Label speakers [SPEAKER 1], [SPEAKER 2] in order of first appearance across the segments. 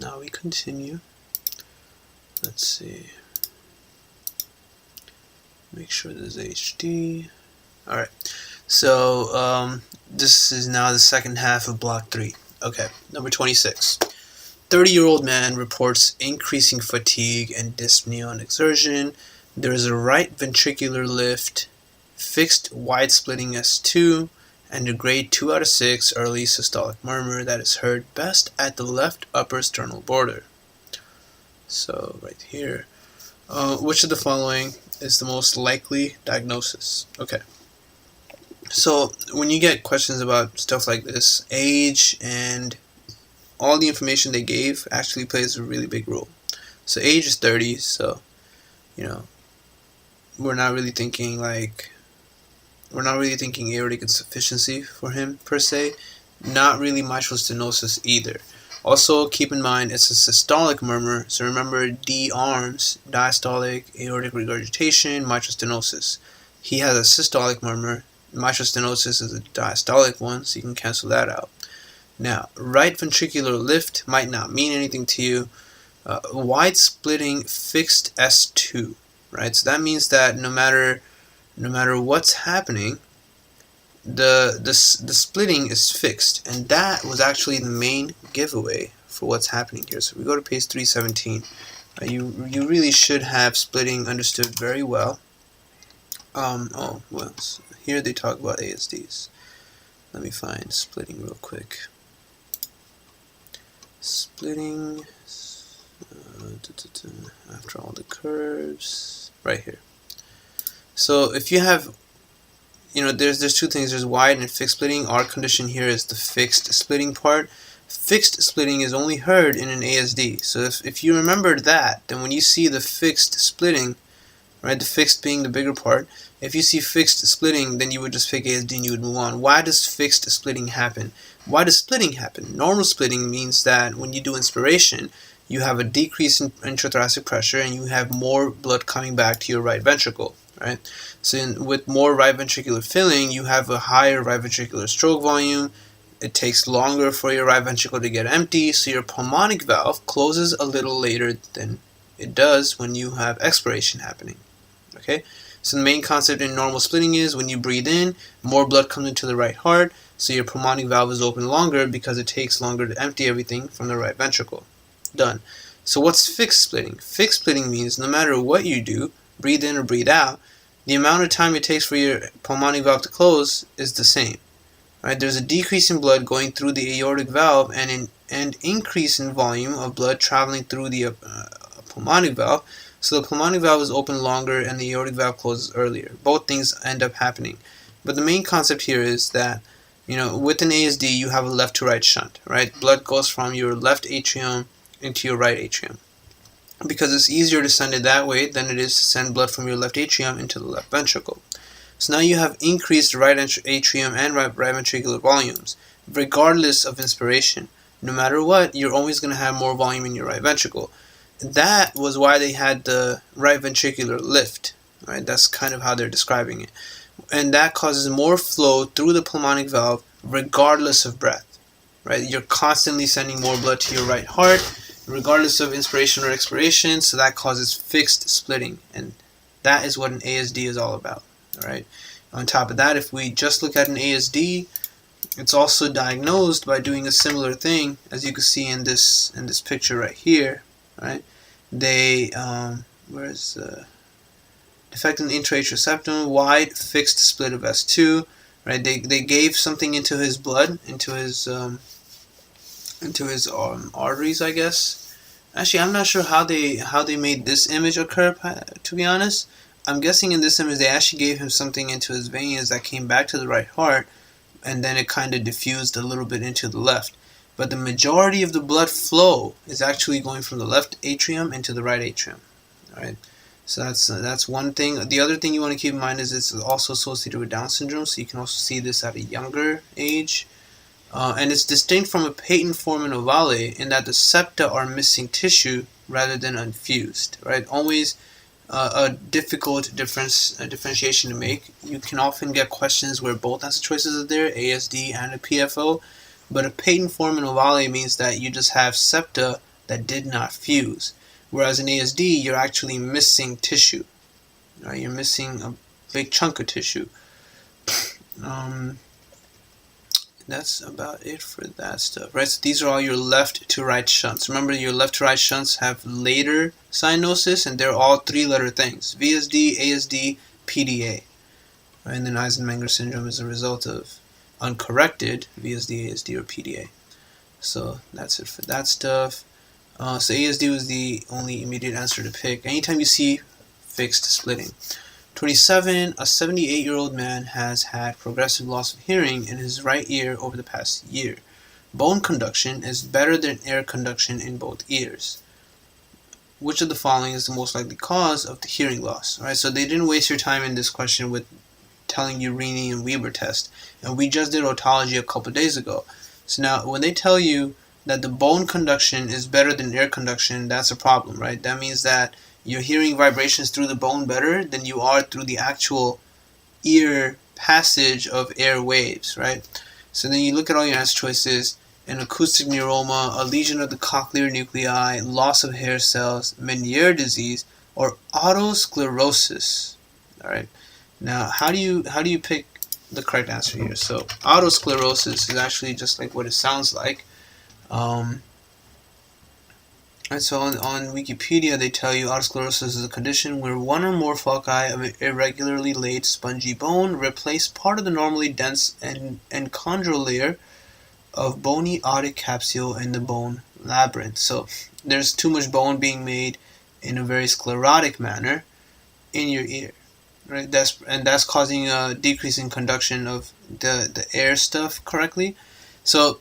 [SPEAKER 1] So now we continue. Let's see. Make sure this is HD. Alright. So this is now the second half of block 3. Okay, number 26. 30-year-old man reports increasing fatigue and dyspnea on exertion. There is a right ventricular lift, fixed wide splitting S2, and a grade 2 out of 6 early systolic murmur that is heard best at the left upper sternal border. So right here, which of the following is the most likely diagnosis? Okay. So when you get questions about stuff like this, age and all the information they gave actually plays a really big role. So age is 30, so you know, we're not really thinking aortic insufficiency for him per se. Not really mitral stenosis either. Also keep in mind it's a systolic murmur, so remember D arms, diastolic, aortic regurgitation, mitral stenosis. He has a systolic murmur. Mitral stenosis is a diastolic one, so you can cancel that out. Now, right ventricular lift might not mean anything to you. Wide splitting fixed S2, right? So that means that no matter what's happening, the splitting is fixed, and that was actually the main giveaway for what's happening here. So we go to page 317. You really should have splitting understood very well. Oh well, so here they talk about ASDs. Let me find splitting real quick. Splitting after all the curves, right here. So if you have, there's two things. There's wide and fixed splitting. Our condition here is the fixed splitting part. Fixed splitting is only heard in an ASD. So if you remember that, then when you see the fixed splitting, right, the fixed being the bigger part, if you see fixed splitting, then you would just pick ASD and you would move on. Why does fixed splitting happen? Why does splitting happen? Normal splitting means that when you do inspiration, you have a decrease in intrathoracic pressure and you have more blood coming back to your right ventricle, right? So with more right ventricular filling, you have a higher right ventricular stroke volume. It takes longer for your right ventricle to get empty, so your pulmonic valve closes a little later than it does when you have expiration happening. Okay, so the main concept in normal splitting is when you breathe in, more blood comes into the right heart, so your pulmonic valve is open longer because it takes longer to empty everything from the right ventricle. Done. So what's fixed splitting? Fixed splitting means no matter what you do, breathe in or breathe out, the amount of time it takes for your pulmonic valve to close is the same. Right? There's a decrease in blood going through the aortic valve and an increase in volume of blood traveling through the pulmonic valve. So the pulmonic valve is open longer and the aortic valve closes earlier. Both things end up happening. But the main concept here is that, with an ASD, you have a left to right shunt, right? Blood goes from your left atrium into your right atrium. Because it's easier to send it that way than it is to send blood from your left atrium into the left ventricle. So now you have increased right atrium and right ventricular volumes, regardless of inspiration. No matter what, you're always going to have more volume in your right ventricle. That was why they had the right ventricular lift, right? That's kind of how they're describing it. And that causes more flow through the pulmonic valve regardless of breath, right? You're constantly sending more blood to your right heart regardless of inspiration or expiration, so that causes fixed splitting, and that is what an ASD is all about, all right? On top of that, if we just look at an ASD, it's also diagnosed by doing a similar thing, as you can see in this picture right here, right? They where's the defect in the intra-atrial septum, wide fixed split of S2, right? They gave something into his blood, into his arteries, I guess. Actually, I'm not sure how they made this image occur, to be honest. I'm guessing in this image they actually gave him something into his veins that came back to the right heart, and then it kind of diffused a little bit into the left. But the majority of the blood flow is actually going from the left atrium into the right atrium. All right, so that's one thing. The other thing you want to keep in mind is it's also associated with Down syndrome, so you can also see this at a younger age. And it's distinct from a patent foramen ovale in that the septa are missing tissue rather than unfused. Right, always a difficult differentiation to make. You can often get questions where both answer choices are there, ASD and a PFO. But a patent foramen ovale means that you just have septa that did not fuse. Whereas in ASD, you're actually missing tissue. Right? You're missing a big chunk of tissue. That's about it for that stuff, right? So these are all your left to right shunts. Remember, your left to right shunts have later cyanosis, and they're all 3-letter things: VSD, ASD, PDA. Right? And then Eisenmenger syndrome is a result of uncorrected VSD, ASD, or PDA. So that's it for that stuff. So ASD was the only immediate answer to pick. Anytime you see fixed splitting. 27. A 78-year-old man has had progressive loss of hearing in his right ear over the past year. Bone conduction is better than air conduction in both ears. Which of the following is the most likely cause of the hearing loss? All right, so they didn't waste your time in this question with telling you Rini and Weber test. And we just did otology a couple days ago. So now when they tell you that the bone conduction is better than air conduction, that's a problem, right? That means that you're hearing vibrations through the bone better than you are through the actual ear passage of air waves, right? So then you look at all your answer choices: an acoustic neuroma, a lesion of the cochlear nuclei, loss of hair cells, Meniere disease, or autosclerosis. All right. Now, how do you pick the correct answer here? So autosclerosis is actually just like what it sounds like. And so on Wikipedia, they tell you autosclerosis is a condition where one or more foci of an irregularly laid spongy bone replace part of the normally dense and chondral layer of bony otic capsule in the bone labyrinth. So there's too much bone being made in a very sclerotic manner in your ear, right? That's causing a decrease in conduction of the air stuff correctly. So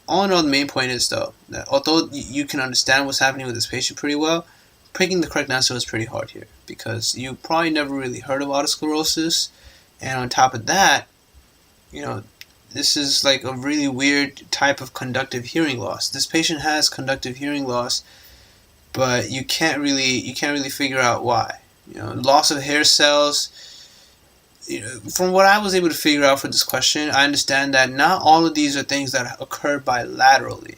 [SPEAKER 1] all in all, the main point is, though, that although you can understand what's happening with this patient pretty well, picking the correct answer is pretty hard here, because you probably never really heard of autosclerosis, and on top of that, this is like a really weird type of conductive hearing loss. This patient has conductive hearing loss, but you can't really figure out why. Loss of hair cells. From what I was able to figure out for this question, I understand that not all of these are things that occur bilaterally.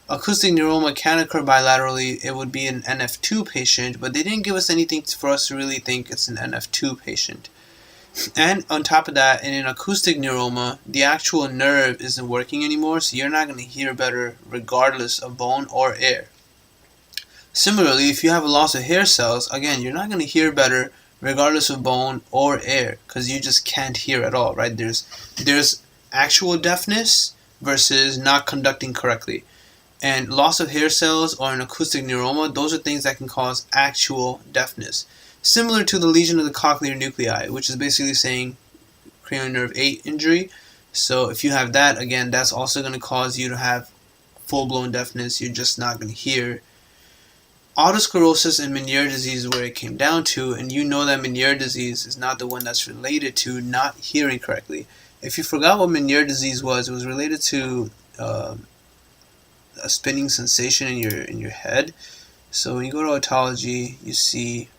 [SPEAKER 1] Acoustic neuroma can occur bilaterally. It would be an NF2 patient, but they didn't give us anything for us to really think it's an NF2 patient. And on top of that, in an acoustic neuroma, the actual nerve isn't working anymore, so you're not going to hear better regardless of bone or air. Similarly, if you have a loss of hair cells, again, you're not going to hear better regardless of bone or air, because you just can't hear at all, right? There's actual deafness versus not conducting correctly. And loss of hair cells or an acoustic neuroma, those are things that can cause actual deafness. Similar to the lesion of the cochlear nuclei, which is basically saying cranial nerve 8 injury. So if you have that, again, that's also going to cause you to have full-blown deafness. You're just not going to hear. Autosclerosis and Meniere disease is where it came down to, and you know that Meniere disease is not the one that's related to not hearing correctly. If you forgot what Meniere disease was, it was related to a spinning sensation in your head. So when you go to otology, you see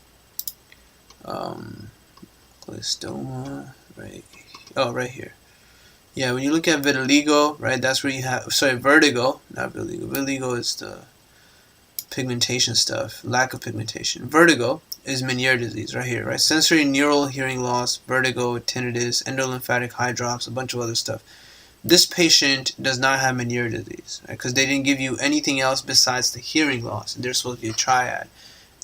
[SPEAKER 1] glistoma right here. Yeah, when you look at vitiligo, right, that's where you have vertigo, not vitiligo. Vitiligo is the pigmentation stuff, lack of pigmentation. Vertigo is Meniere disease right here, right? Sensory neural hearing loss, vertigo, tinnitus, endolymphatic hydrops, a bunch of other stuff. This patient does not have Meniere disease, right? Because they didn't give you anything else besides the hearing loss, and they're supposed to be a triad.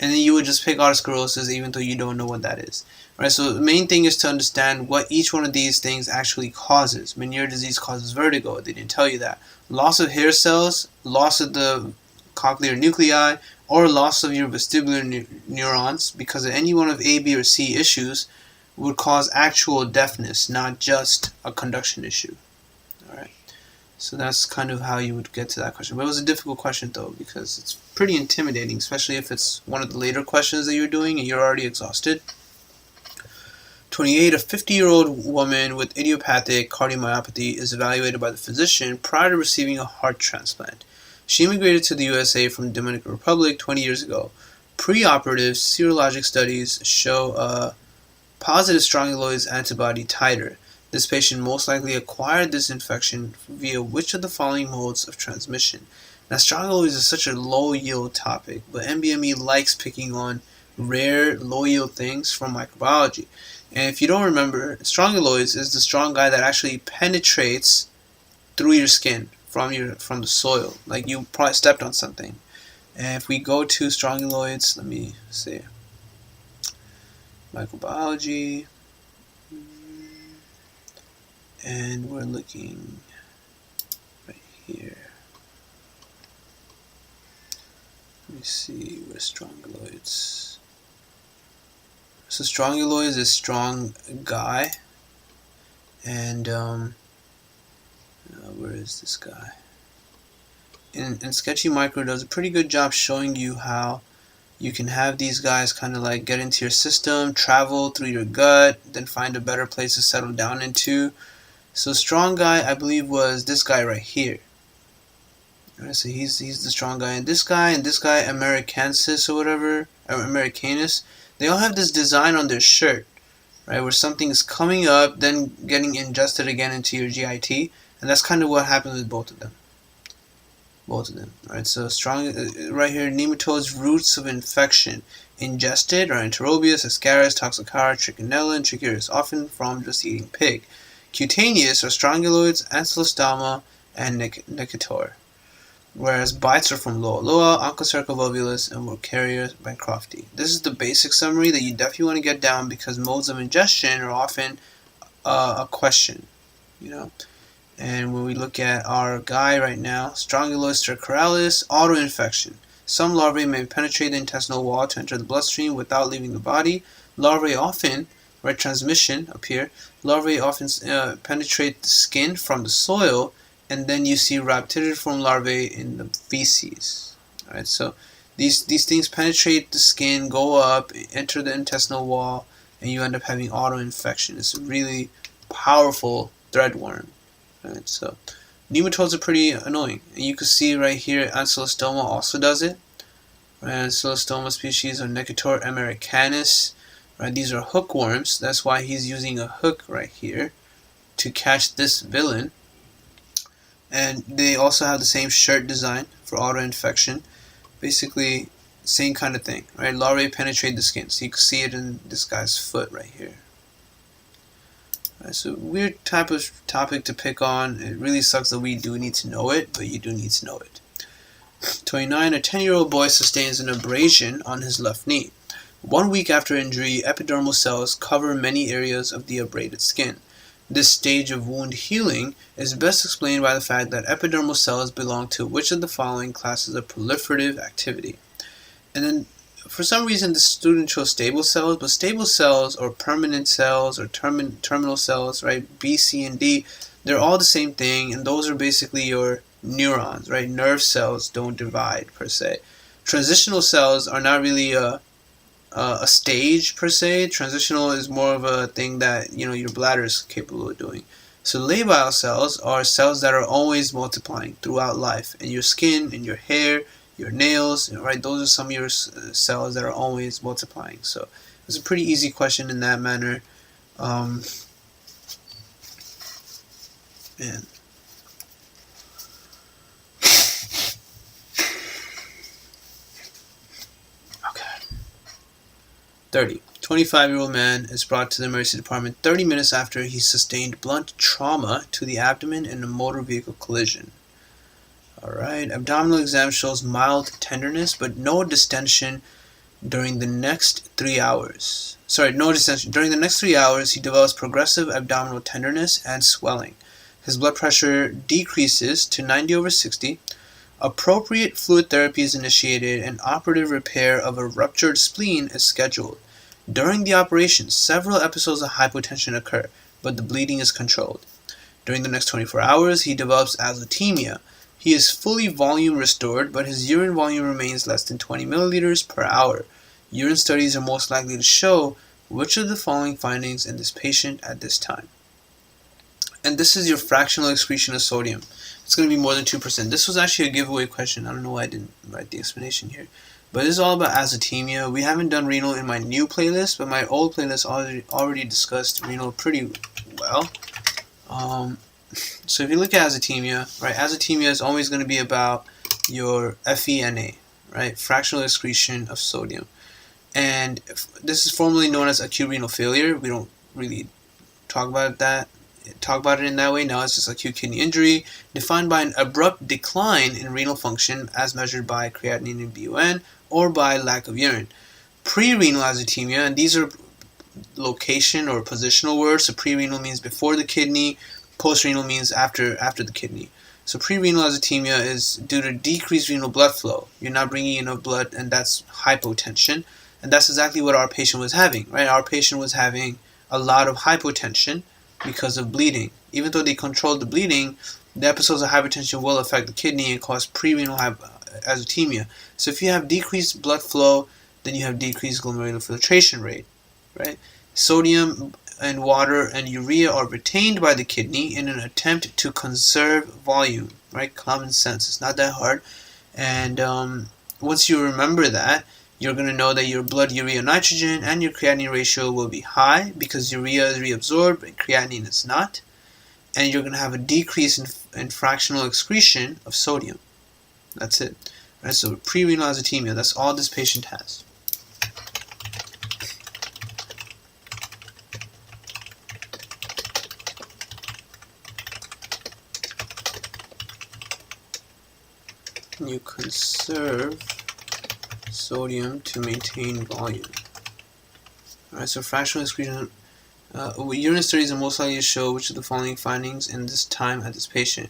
[SPEAKER 1] And then you would just pick autosclerosis even though you don't know what that is, right? So the main thing is to understand what each one of these things actually causes. Meniere disease causes vertigo. They didn't tell you that. Loss of hair cells, loss of the cochlear nuclei, or loss of your vestibular neurons because of any one of A, B, or C issues would cause actual deafness, not just a conduction issue. Alright, so that's kind of how you would get to that question. But it was a difficult question though, because it's pretty intimidating, especially if it's one of the later questions that you're doing and you're already exhausted. 28. A 50-year-old woman with idiopathic cardiomyopathy is evaluated by the physician prior to receiving a heart transplant. She immigrated to the USA from the Dominican Republic 20 years ago. Preoperative serologic studies show a positive strongyloids antibody titer. This patient most likely acquired this infection via which of the following modes of transmission? Now, strong alloys is such a low yield topic, but NBME likes picking on rare, low yield things from microbiology. And if you don't remember, strong alloys is the strong guy that actually penetrates through your skin from the soil. Like you probably stepped on something. And if we go to strongyloids, let me see, microbiology, and we're looking right here. Let me see where strongyloids. So strongyloids is strong guy, and where is this guy? And Sketchy Micro does a pretty good job showing you how you can have these guys kind of like get into your system, travel through your gut, then find a better place to settle down into. So strong guy, I believe, was this guy right here. Alright, so he's the strong guy, and this guy, Americanus or whatever, or Americanus, they all have this design on their shirt, right, where something is coming up, then getting ingested again into your GIT, and that's kind of what happens with both of them. Alright, so strong, right here, nematodes, roots of infection, ingested, or Enterobius, Ascaris, Toxocara, Trichinella, and Trichuris, often from just eating pig. Cutaneous, or strongyloids, Ancylostoma, and Necator. Whereas bites are from Loa Loa, Onchocerca volvulus, and Wucheria bancrofti. This is the basic summary that you definitely want to get down because modes of ingestion are often a question, you know. And when we look at our guy right now, Strongyloids stercoralis, autoinfection. Some larvae may penetrate the intestinal wall to enter the bloodstream without leaving the body. Larvae often, right, transmission up here, larvae often penetrate the skin from the soil, and then you see rhabditiform larvae in the feces. Alright, so these things penetrate the skin, go up, enter the intestinal wall, and you end up having autoinfection. It's a really powerful threadworm. Right, so nematodes are pretty annoying, and you can see right here Ancylostoma also does it. Right, Ancylostoma species are Necator americanus. Right, these are hookworms. That's why he's using a hook right here to catch this villain. And they also have the same shirt design for autoinfection. Basically, same kind of thing. Right, larvae penetrate the skin, so you can see it in this guy's foot right here. Right, so weird type of topic to pick on. It really sucks that we do need to know it, but you do need to know it. 29. A 10-year-old boy sustains an abrasion on his left knee. 1 week after injury, epidermal cells cover many areas of the abraded skin. This stage of wound healing is best explained by the fact that epidermal cells belong to which of the following classes of proliferative activity. And then for some reason the student chose stable cells, but stable cells or permanent cells or terminal cells, right, B, C, and D, they're all the same thing, and those are basically your neurons, right? Nerve cells don't divide per se. Transitional cells are not really a stage per se. Transitional is more of a thing that, you know, your bladder is capable of doing. So labile cells are cells that are always multiplying throughout life, in your skin, in your hair, your nails, right? Those are some of your cells that are always multiplying. So it's a pretty easy question in that manner. Man. Okay. 30. 25-year-old man is brought to the emergency department 30 minutes after he sustained blunt trauma to the abdomen in a motor vehicle collision. Alright, abdominal exam shows mild tenderness, but no distension during the next 3 hours. No distension. During the next 3 hours, he develops progressive abdominal tenderness and swelling. His blood pressure decreases to 90/60. Appropriate fluid therapy is initiated, and operative repair of a ruptured spleen is scheduled. During the operation, several episodes of hypotension occur, but the bleeding is controlled. During the next 24 hours, he develops azotemia. He is fully volume restored, but his urine volume remains less than 20 milliliters per hour. Urine studies are most likely to show which of the following findings in this patient at this time. And this is your fractional excretion of sodium. It's going to be more than 2%. This was actually a giveaway question. I don't know why I didn't write the explanation here. But this is all about azotemia. We haven't done renal in my new playlist, but my old playlist already discussed renal pretty well. So if you look at azotemia, right, azotemia is always going to be about your FeNA, right? Fractional excretion of sodium. And this is formerly known as acute renal failure. We don't really talk about it in that way. Now it's just acute kidney injury, defined by an abrupt decline in renal function as measured by creatinine and BUN or by lack of urine. Pre-renal azotemia, and these are location or positional words. So pre-renal means before the kidney, post-renal means after the kidney. So pre-renal azotemia is due to decreased renal blood flow. You're not bringing enough blood, and that's hypotension. And that's exactly what our patient was having, right? Our patient was having a lot of hypotension because of bleeding. Even though they controlled the bleeding, the episodes of hypertension will affect the kidney and cause pre-renal azotemia. So if you have decreased blood flow, then you have decreased glomerular filtration rate, right? Sodium and water and urea are retained by the kidney in an attempt to conserve volume, right? Common sense. It's not that hard. And once you remember that, you're going to know that your blood urea nitrogen and your creatinine ratio will be high because urea is reabsorbed and creatinine is not. And you're going to have a decrease in fractional excretion of sodium. That's it. Right, so pre-renal azotemia, that's all this patient has. You conserve sodium to maintain volume. Alright, so fractional excretion. Urine studies are most likely to show which of the following findings in this time at this patient.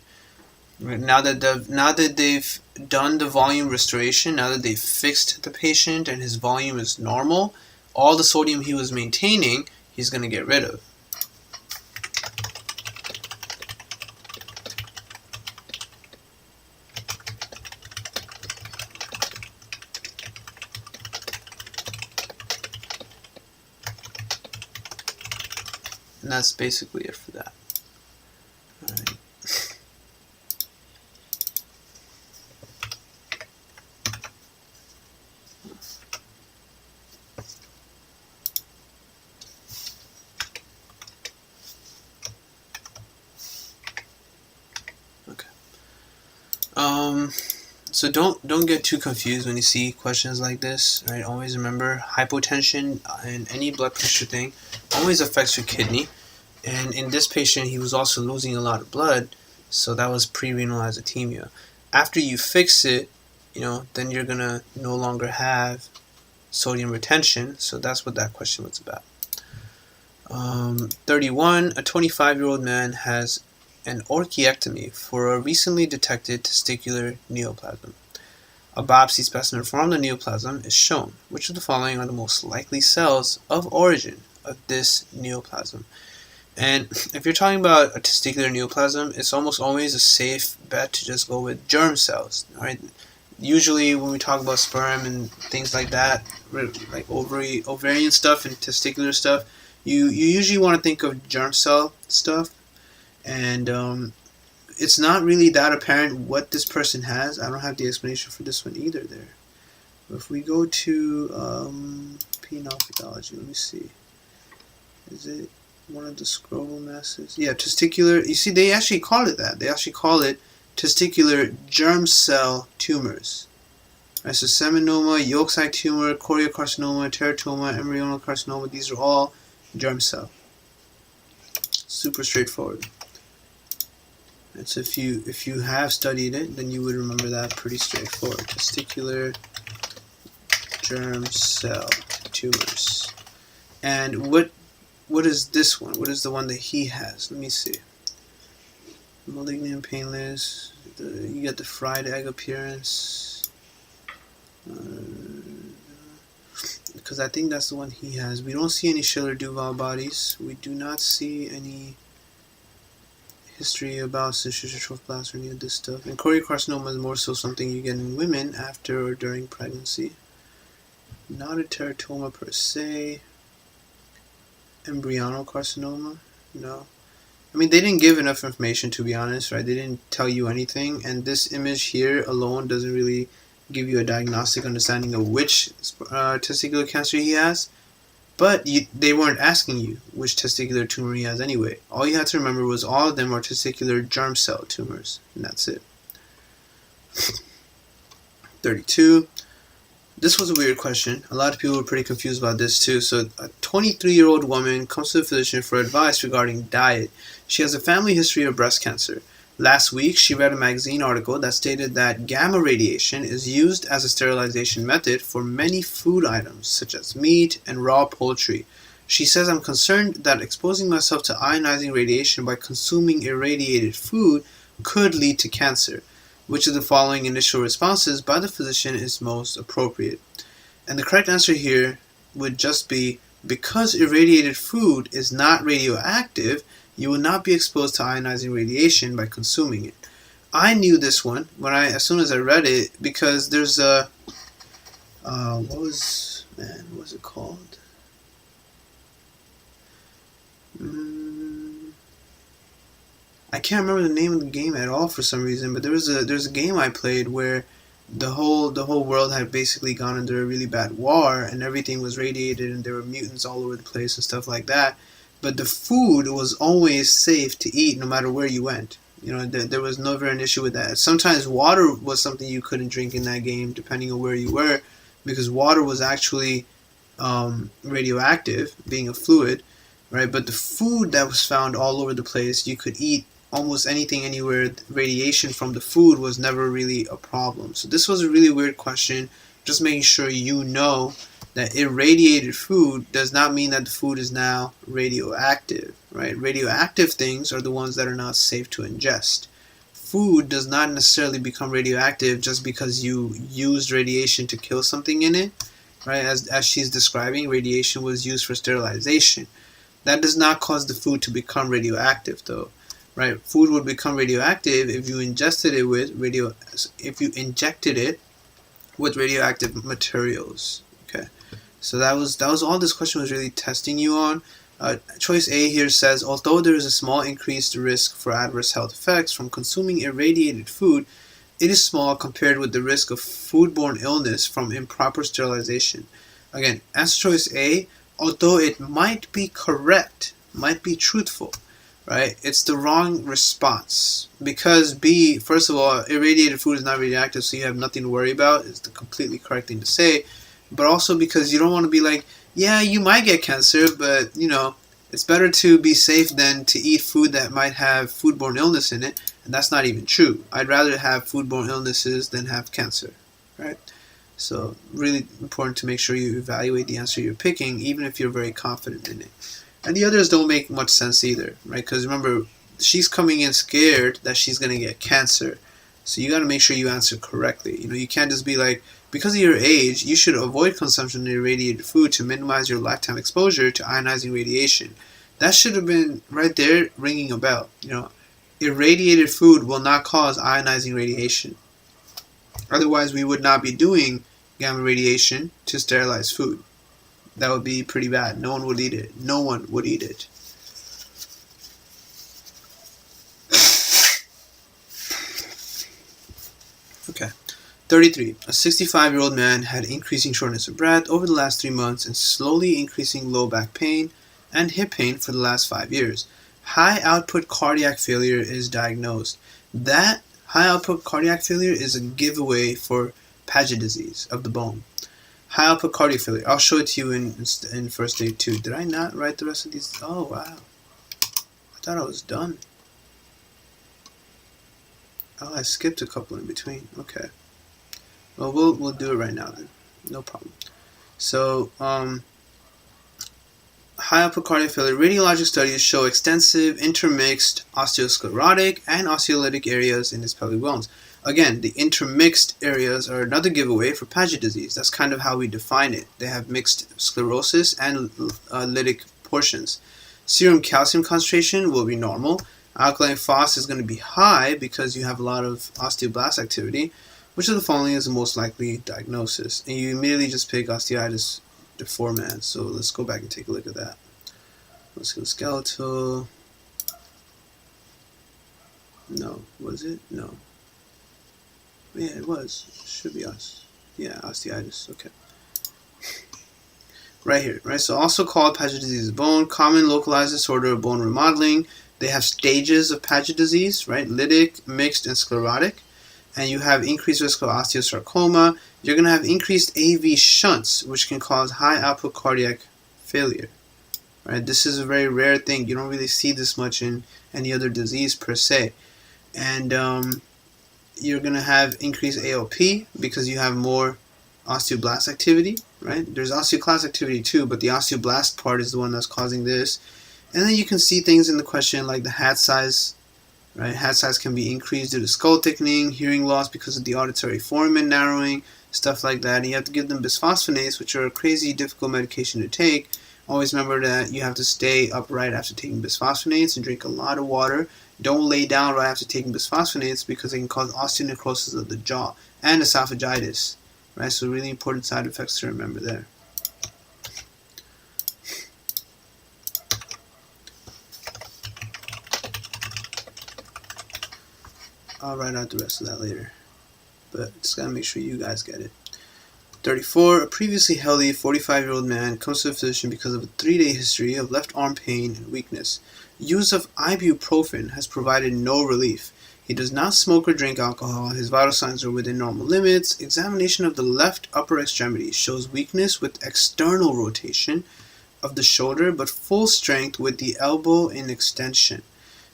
[SPEAKER 1] Right, now that they've done the volume restoration, now that they've fixed the patient and his volume is normal, all the sodium he was maintaining, he's going to get rid of. And that's basically it for that. All right. Okay. So don't get too confused when you see questions like this. Right? Always remember, hypotension and any blood pressure thing always affects your kidney. And in this patient, he was also losing a lot of blood, so that was pre-renal azotemia. After you fix it, then you're gonna no longer have sodium retention. So that's what that question was about. 31. A 25-year-old man has an orchiectomy for a recently detected testicular neoplasm. A biopsy specimen from the neoplasm is shown. Which of the following are the most likely cells of origin of this neoplasm? And if you're talking about a testicular neoplasm, it's almost always a safe bet to just go with germ cells. All right. Usually when we talk about sperm and things like that, like ovarian stuff and testicular stuff, you usually want to think of germ cell stuff. And it's not really that apparent what this person has. I don't have the explanation for this one either there. But if we go to penile pathology, let me see. Is it one of the scrotal masses? Yeah, testicular. You see, they actually call it that. They actually call it testicular germ cell tumors. Right, so seminoma, yolk sac tumor, choriocarcinoma, teratoma, embryonal carcinoma, these are all germ cell. Super straightforward. And so if you have studied it, then you would remember that pretty straightforward. Testicular germ cell tumors. And what is this one? What is the one that he has? Let me see. Malignant, painless. You get the fried egg appearance. Because I think that's the one he has. We don't see any Schiller-Duval bodies. We do not see any history about interstitial trophoblasts or any of this stuff. And choriocarcinoma is more so something you get in women after or during pregnancy. Not a teratoma per se. Embryonal carcinoma? No. I mean, they didn't give enough information, to be honest, right? They didn't tell you anything, and this image here alone doesn't really give you a diagnostic understanding of which testicular cancer he has, but they weren't asking you which testicular tumor he has anyway. All you had to remember was all of them are testicular germ cell tumors, and that's it. 32. This was a weird question. A lot of people were pretty confused about this too. So a 23-year-old woman comes to the physician for advice regarding diet. She has a family history of breast cancer. Last week, she read a magazine article that stated that gamma radiation is used as a sterilization method for many food items, such as meat and raw poultry. She says, "I'm concerned that exposing myself to ionizing radiation by consuming irradiated food could lead to cancer. Which of the following initial responses by the physician is most appropriate?" And the correct answer here would just be, because irradiated food is not radioactive, you will not be exposed to ionizing radiation by consuming it. I knew this one as soon as I read it, because there's a what was it called? I can't remember the name of the game at all for some reason, but there's a game I played where the whole world had basically gone under a really bad war and everything was radiated and there were mutants all over the place and stuff like that. But the food was always safe to eat no matter where you went. You know, there was never an issue with that. Sometimes water was something you couldn't drink in that game depending on where you were, because water was actually radioactive, being a fluid, right? But the food that was found all over the place, you could eat almost anything, anywhere. Radiation from the food was never really a problem. So this was a really weird question. Just making sure you know that irradiated food does not mean that the food is now radioactive, right? Radioactive things are the ones that are not safe to ingest. Food does not necessarily become radioactive just because you used radiation to kill something in it, right? As she's describing, radiation was used for sterilization. That does not cause the food to become radioactive, though, right? Food would become radioactive if you ingested it with if you injected it with radioactive materials. Okay, so that was all this question was really testing you on. Choice A here says, although there is a small increased risk for adverse health effects from consuming irradiated food, it is small compared with the risk of foodborne illness from improper sterilization. Again, answer choice A, although it might be correct, might be truthful, right? It's the wrong response. Because B, first of all, irradiated food is not radioactive, so you have nothing to worry about. It's the completely correct thing to say. But also because you don't want to be like, yeah, you might get cancer, but, you know, it's better to be safe than to eat food that might have foodborne illness in it. And that's not even true. I'd rather have foodborne illnesses than have cancer, right? So really important to make sure you evaluate the answer you're picking, even if you're very confident in it. And the others don't make much sense either, right? Because remember, she's coming in scared that she's going to get cancer. So you got to make sure you answer correctly. You know, you can't just be like, because of your age, you should avoid consumption of irradiated food to minimize your lifetime exposure to ionizing radiation. That should have been right there ringing a bell. You know, irradiated food will not cause ionizing radiation. Otherwise, we would not be doing gamma radiation to sterilize food. That would be pretty bad. No one would eat it. No one would eat it. Okay. 33. A 65-year-old man had increasing shortness of breath over the last 3 months and slowly increasing low back pain and hip pain for the last 5 years. High output cardiac failure is diagnosed. That high output cardiac failure is a giveaway for Paget disease of the bone. High output cardiac failure. I'll show it to you in first aid too. Did I not write the rest of these? Oh, wow. I thought I was done. Oh, I skipped a couple in between. Okay. Well, we'll do it right now then. No problem. So, high output cardiac failure. Radiologic studies show extensive intermixed osteosclerotic and osteolytic areas in his pelvic bones. Again, the intermixed areas are another giveaway for Paget disease. That's kind of how we define it. They have mixed sclerosis and lytic portions. Serum calcium concentration will be normal. Alkaline phos is going to be high because you have a lot of osteoblast activity. Which of the following is the most likely diagnosis? And you immediately just pick osteitis deformans. So let's go back and take a look at that. Musculoskeletal. No, was it? No. Yeah, it was. Should be us. Yeah, osteitis. Okay. Right here, right? So also called Paget disease of bone, common localized disorder of bone remodeling. They have stages of Paget disease, right? Lytic, mixed, and sclerotic. and you have increased risk of osteosarcoma, you're going to have increased AV shunts, which can cause high output cardiac failure. Right? This is a very rare thing. You don't really see this much in any other disease per se. And you're going to have increased ALP because you have more osteoblast activity, right? There's osteoclast activity too, but the osteoblast part is the one that's causing this. And then you can see things in the question like the hat size, right? Hat size can be increased due to skull thickening, hearing loss because of the auditory foramen narrowing, stuff like that. And you have to give them bisphosphonates, which are a crazy difficult medication to take. Always remember that you have to stay upright after taking bisphosphonates and drink a lot of water. Don't lay down right after taking bisphosphonates because it can cause osteonecrosis of the jaw and esophagitis. Right, so really important side effects to remember there. I'll write out the rest of that later, but just gotta make sure you guys get it. 34. A previously healthy 45-year-old man comes to the physician because of a 3-day history of left arm pain and weakness. Use of ibuprofen has provided no relief. He does not smoke or drink alcohol. His vital signs are within normal limits. Examination of the left upper extremity shows weakness with external rotation of the shoulder, but full strength with the elbow in extension.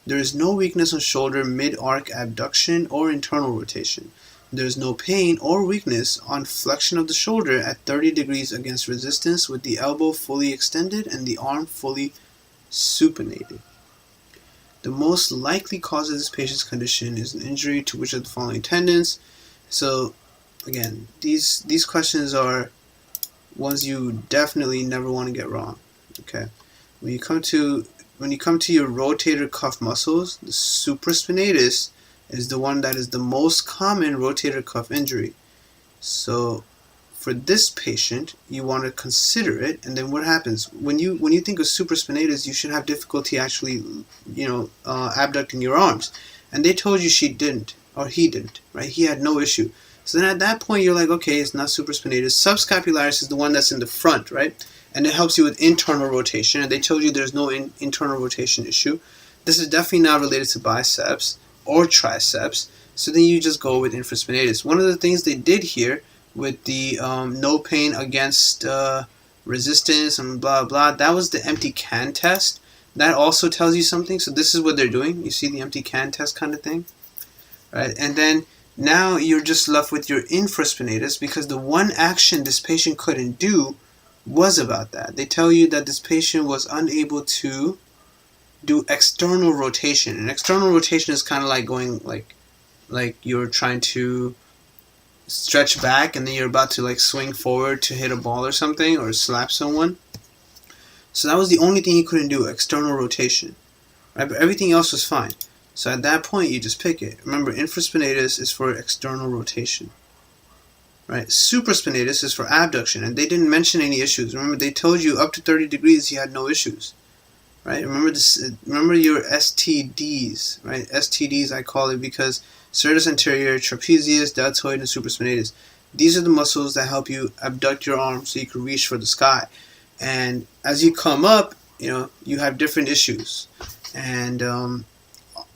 [SPEAKER 1] There is no weakness on shoulder mid-arc abduction or internal rotation. There is no pain or weakness on flexion of the shoulder at 30 degrees against resistance with the elbow fully extended and the arm fully supinated. The most likely cause of this patient's condition is an injury to which of the following tendons. So, again, these questions are ones you definitely never want to get wrong. Okay, when you come to your rotator cuff muscles, the supraspinatus is the one that is the most common rotator cuff injury. So, for this patient, you want to consider it, and then what happens when you think of supraspinatus? You should have difficulty actually, abducting your arms, and they told you she didn't or he didn't, right? He had no issue. So then at that point you're like, okay, it's not supraspinatus. Subscapularis is the one that's in the front, right? And it helps you with internal rotation, and they told you there's no internal rotation issue. This is definitely not related to biceps or triceps. So then you just go with infraspinatus. One of the things they did here with the no pain against resistance and blah blah, that was the empty can test. That also tells you something. So this is what they're doing. You see the empty can test kind of thing, right? And then now you're just left with your infraspinatus because the one action this patient couldn't do was about that. They tell you that this patient was unable to do external rotation. And external rotation is kind of like going like you're trying to stretch back and then you're about to like swing forward to hit a ball or something or slap someone. So that was the only thing he couldn't do, external rotation, right? But everything else was fine. So at that point you just pick it. Remember, infraspinatus is for external rotation, right? Supraspinatus is for abduction, and they didn't mention any issues. Remember, they told you up to 30 degrees he had no issues, right? Remember this. Remember your STDs, right? STDs I call it because serratus anterior, trapezius, deltoid, and supraspinatus. These are the muscles that help you abduct your arm so you can reach for the sky. And as you come up, you have different issues. And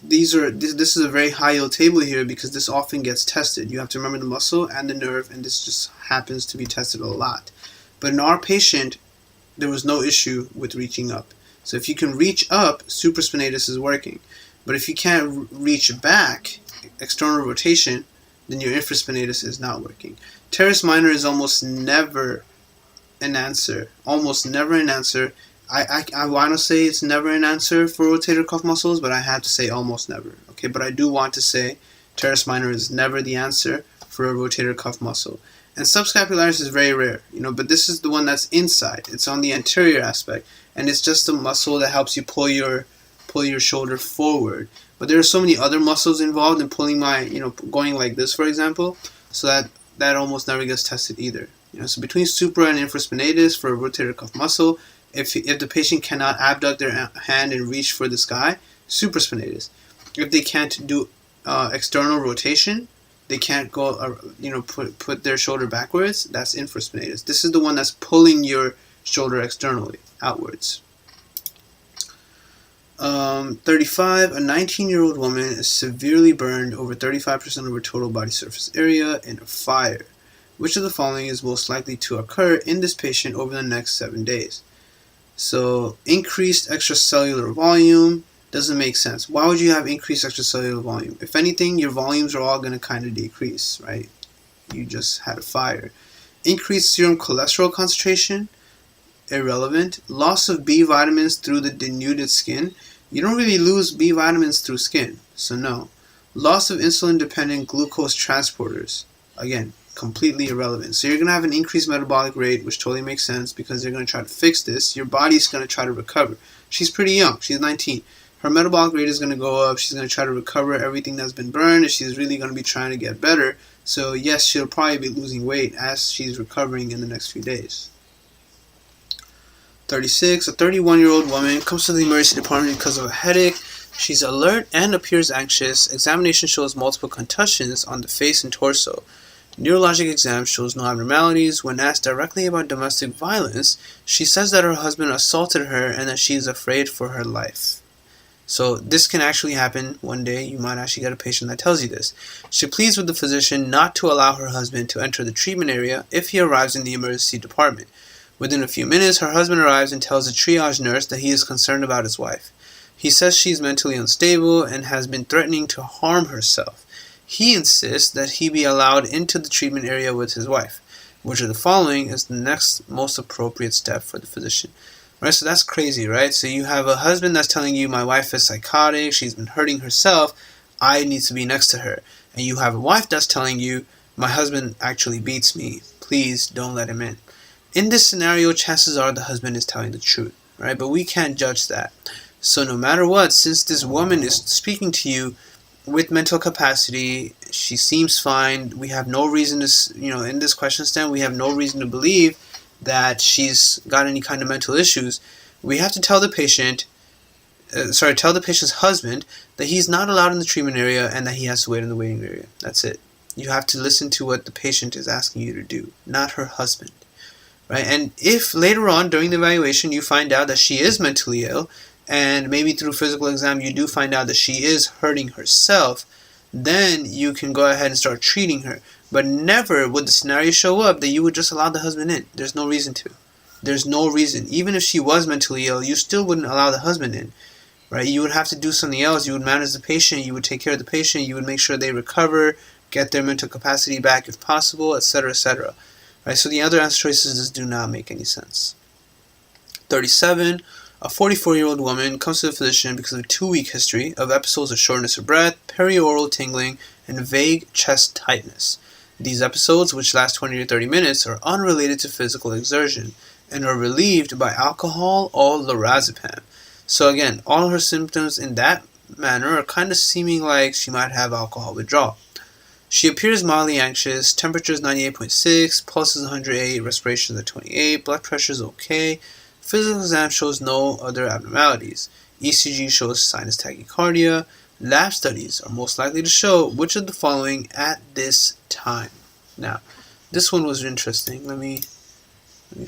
[SPEAKER 1] this is a very high yield table here because this often gets tested. You have to remember the muscle and the nerve, and this just happens to be tested a lot. But in our patient, there was no issue with reaching up. So if you can reach up, supraspinatus is working. But if you can't reach back, external rotation, then your infraspinatus is not working. Teres minor is almost never an answer. Almost never an answer. I want to say it's never an answer for rotator cuff muscles, but I have to say almost never. Okay, but I do want to say teres minor is never the answer for a rotator cuff muscle. And subscapularis is very rare, but this is the one that's inside. It's on the anterior aspect, and it's just a muscle that helps you pull your shoulder forward. But there are so many other muscles involved in pulling going like this, for example, so that almost never gets tested either. So between supra and infraspinatus for a rotator cuff muscle, if the patient cannot abduct their hand and reach for the sky, supraspinatus. If they can't do external rotation, they can't go, put their shoulder backwards, that's infraspinatus. This is the one that's pulling your shoulder externally, outwards. 35, a 19-year-old woman is severely burned over 35% of her total body surface area in a fire. Which of the following is most likely to occur in this patient over the next 7 days? So, increased extracellular volume doesn't make sense. Why would you have increased extracellular volume? If anything, your volumes are all going to kind of decrease, right? You just had a fire. Increased serum cholesterol concentration, irrelevant. Loss of B vitamins through the denuded skin. You don't really lose B vitamins through skin, so no. Loss of insulin-dependent glucose transporters. Again, completely irrelevant. So you're going to have an increased metabolic rate, which totally makes sense because they're going to try to fix this. Your body's going to try to recover. She's pretty young. She's 19. Her metabolic rate is going to go up. She's going to try to recover everything that's been burned, and she's really going to be trying to get better. So yes, she'll probably be losing weight as she's recovering in the next few days. 36, a 31-year-old woman comes to the emergency department because of a headache. She's alert and appears anxious. Examination shows multiple contusions on the face and torso. Neurologic exam shows no abnormalities. When asked directly about domestic violence, she says that her husband assaulted her and that she is afraid for her life. So this can actually happen one day. You might actually get a patient that tells you this. She pleads with the physician not to allow her husband to enter the treatment area if he arrives in the emergency department. Within a few minutes, her husband arrives and tells the triage nurse that he is concerned about his wife. He says she's mentally unstable and has been threatening to harm herself. He insists that he be allowed into the treatment area with his wife. Which of the following is the next most appropriate step for the physician? Right, so that's crazy, right? So you have a husband that's telling you, my wife is psychotic, she's been hurting herself, I need to be next to her. And you have a wife that's telling you, my husband actually beats me, please don't let him in. In this scenario, chances are the husband is telling the truth, right? But we can't judge that. So no matter what, since this woman is speaking to you with mental capacity, she seems fine, we have no reason to, in this question stand, we have no reason to believe that she's got any kind of mental issues. We have to tell the patient, tell the patient's husband that he's not allowed in the treatment area and that he has to wait in the waiting area. That's it. You have to listen to what the patient is asking you to do, not her husband. Right? And if later on during the evaluation you find out that she is mentally ill, and maybe through physical exam you do find out that she is hurting herself, then you can go ahead and start treating her. But never would the scenario show up that you would just allow the husband in. There's no reason to. There's no reason. Even if she was mentally ill, you still wouldn't allow the husband in. Right? You would have to do something else. You would manage the patient. You would take care of the patient. You would make sure they recover, get their mental capacity back if possible, etc., etc. Right? So the other answer choices just do not make any sense. 37. A 44-year-old woman comes to the physician because of a 2-week history of episodes of shortness of breath, perioral tingling, and vague chest tightness. These episodes, which last 20 to 30 minutes, are unrelated to physical exertion and are relieved by alcohol or lorazepam. So again, all her symptoms in that manner are kind of seeming like she might have alcohol withdrawal. She appears mildly anxious, temperature is 98.6, pulse is 108, respiration is at 28, blood pressure is okay, physical exam shows no other abnormalities, ECG shows sinus tachycardia. Lab studies are most likely to show which of the following at this time. Now, this one was interesting. Let me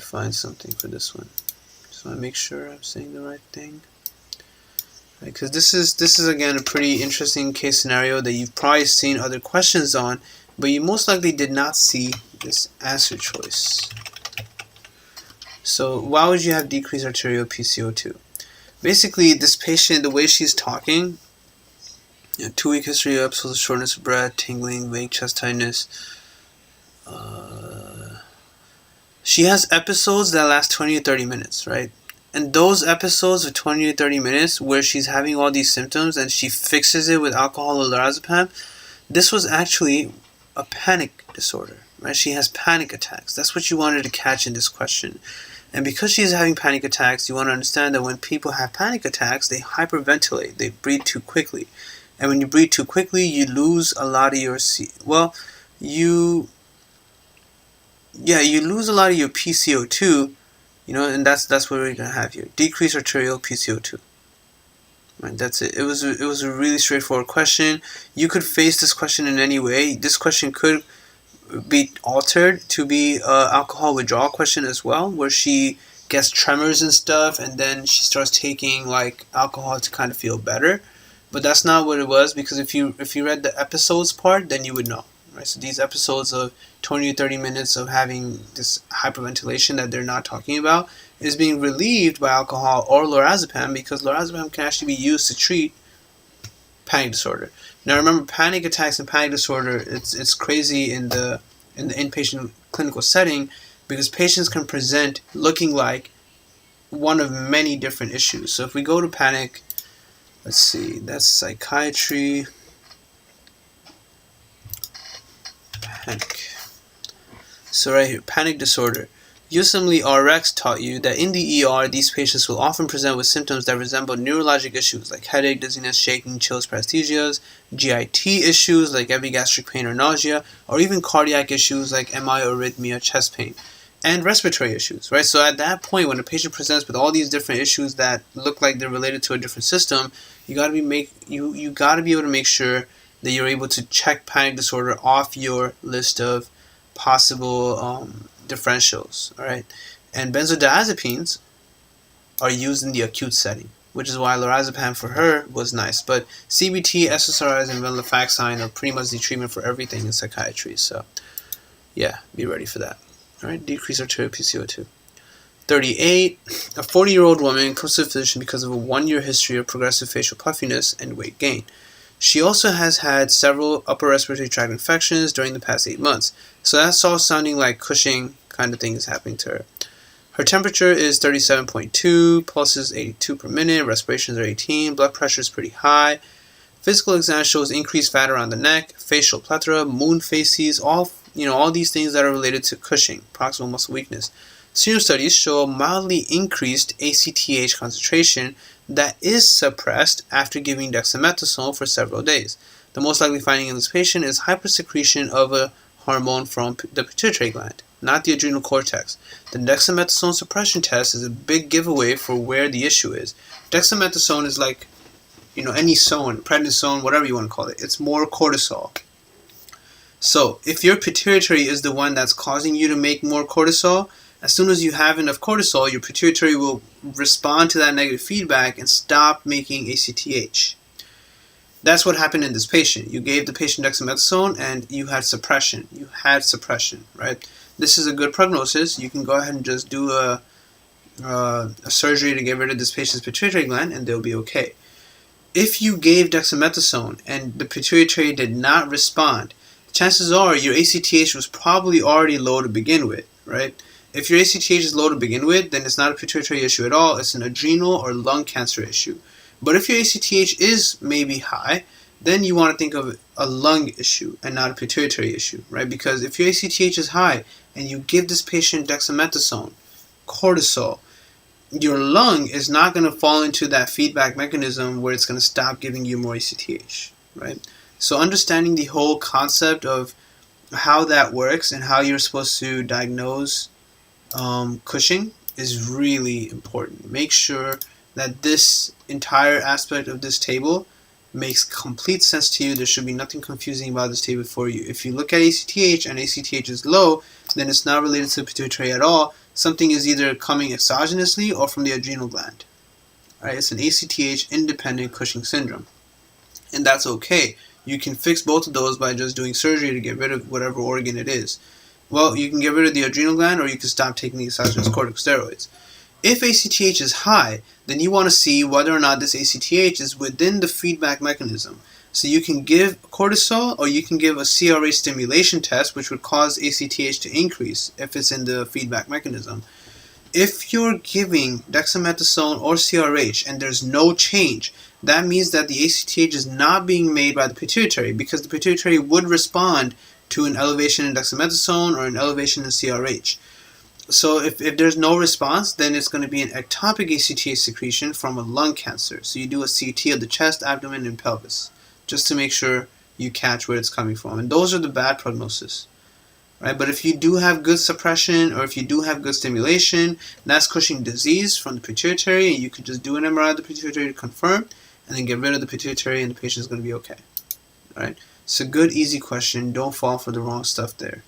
[SPEAKER 1] find something for this one. Just want to make sure I'm saying the right thing. Because this is again a pretty interesting case scenario that you've probably seen other questions on, but you most likely did not see this answer choice. So why would you have decreased arterial PCO2? Basically, this patient, the way she's talking, 2-week history of episodes of shortness of breath, tingling, vague chest tightness. She has episodes that last 20 to 30 minutes, right? And those episodes of 20 to 30 minutes where she's having all these symptoms and she fixes it with alcohol or lorazepam, this was actually a panic disorder, right? She has panic attacks. That's what you wanted to catch in this question. And because she's having panic attacks, you want to understand that when people have panic attacks, they hyperventilate. They breathe too quickly. And when you breathe too quickly, you lose a lot of your you lose a lot of your PCO2, and that's what we're gonna have here. Decrease arterial PCO2. Right, that's it. It was a really straightforward question. You could face this question in any way. This question could be altered to be an alcohol withdrawal question as well, where she gets tremors and stuff, and then she starts taking like alcohol to kind of feel better. But that's not what it was, because if you read the episodes part, then you would know, right? So these episodes of 20 to 30 minutes of having this hyperventilation that they're not talking about is being relieved by alcohol or lorazepam, because lorazepam can actually be used to treat panic disorder. Now remember, panic attacks and panic disorder, it's crazy in the inpatient clinical setting, because patients can present looking like one of many different issues. So if we go to panic, let's see, that's psychiatry, panic. So right here, panic disorder. USMLE RX taught you that in the ER, these patients will often present with symptoms that resemble neurologic issues like headache, dizziness, shaking, chills, paresthesias, GIT issues like epigastric pain or nausea, or even cardiac issues like MI, arrhythmia, chest pain, and respiratory issues, right? So at that point, when a patient presents with all these different issues that look like they're related to a different system, you gotta be able to make sure that you're able to check panic disorder off your list of possible differentials, all right? And benzodiazepines are used in the acute setting, which is why lorazepam for her was nice. But CBT, SSRIs, and venlafaxine are pretty much the treatment for everything in psychiatry. So yeah, be ready for that. All right, decrease arterial PCO2. 38. A 40-year-old woman comes to the physician because of a 1-year history of progressive facial puffiness and weight gain. She also has had several upper respiratory tract infections during the past 8 months. So that's all sounding like Cushing kind of things happening to her. Her temperature is 37.2, pulse is 82 per minute, respirations are 18, blood pressure is pretty high. Physical exam shows increased fat around the neck, facial plethora, moon faces, all these things that are related to Cushing, proximal muscle weakness. Serum studies show mildly increased ACTH concentration that is suppressed after giving dexamethasone for several days. The most likely finding in this patient is hypersecretion of a hormone from the pituitary gland, not the adrenal cortex. The dexamethasone suppression test is a big giveaway for where the issue is. Dexamethasone is like, any zone, prednisone, whatever you want to call it. It's more cortisol. So if your pituitary is the one that's causing you to make more cortisol, as soon as you have enough cortisol, your pituitary will respond to that negative feedback and stop making ACTH. That's what happened in this patient. You gave the patient dexamethasone and you had suppression. Right? This is a good prognosis. You can go ahead and just do a surgery to get rid of this patient's pituitary gland and they'll be okay. If you gave dexamethasone and the pituitary did not respond, chances are your ACTH was probably already low to begin with, right? If your ACTH is low to begin with, then it's not a pituitary issue at all. It's an adrenal or lung cancer issue. But if your ACTH is maybe high, then you want to think of a lung issue and not a pituitary issue, right? Because if your ACTH is high and you give this patient dexamethasone, cortisol, your lung is not going to fall into that feedback mechanism where it's going to stop giving you more ACTH, right? So understanding the whole concept of how that works and how you're supposed to diagnose Cushing is really important. Make sure that this entire aspect of this table makes complete sense to you. There should be nothing confusing about this table for you. If you look at ACTH and ACTH is low, then it's not related to the pituitary at all. Something is either coming exogenously or from the adrenal gland. Right? It's an ACTH independent Cushing syndrome. And that's okay. You can fix both of those by just doing surgery to get rid of whatever organ it is. Well, you can get rid of the adrenal gland or you can stop taking the exogenous corticosteroids. If ACTH is high, then you want to see whether or not this ACTH is within the feedback mechanism. So you can give cortisol or you can give a CRH stimulation test, which would cause ACTH to increase if it's in the feedback mechanism. If you're giving dexamethasone or CRH and there's no change, that means that the ACTH is not being made by the pituitary, because the pituitary would respond to an elevation in dexamethasone or an elevation in CRH. So if there's no response, then it's going to be an ectopic ACTH secretion from a lung cancer. So you do a CT of the chest, abdomen, and pelvis, just to make sure you catch where it's coming from. And those are the bad prognosis. Right? But if you do have good suppression or if you do have good stimulation, that's Cushing disease from the pituitary, and you can just do an MRI of the pituitary to confirm, and then get rid of the pituitary, and the patient is going to be okay. All right? It's a good, easy question. Don't fall for the wrong stuff there.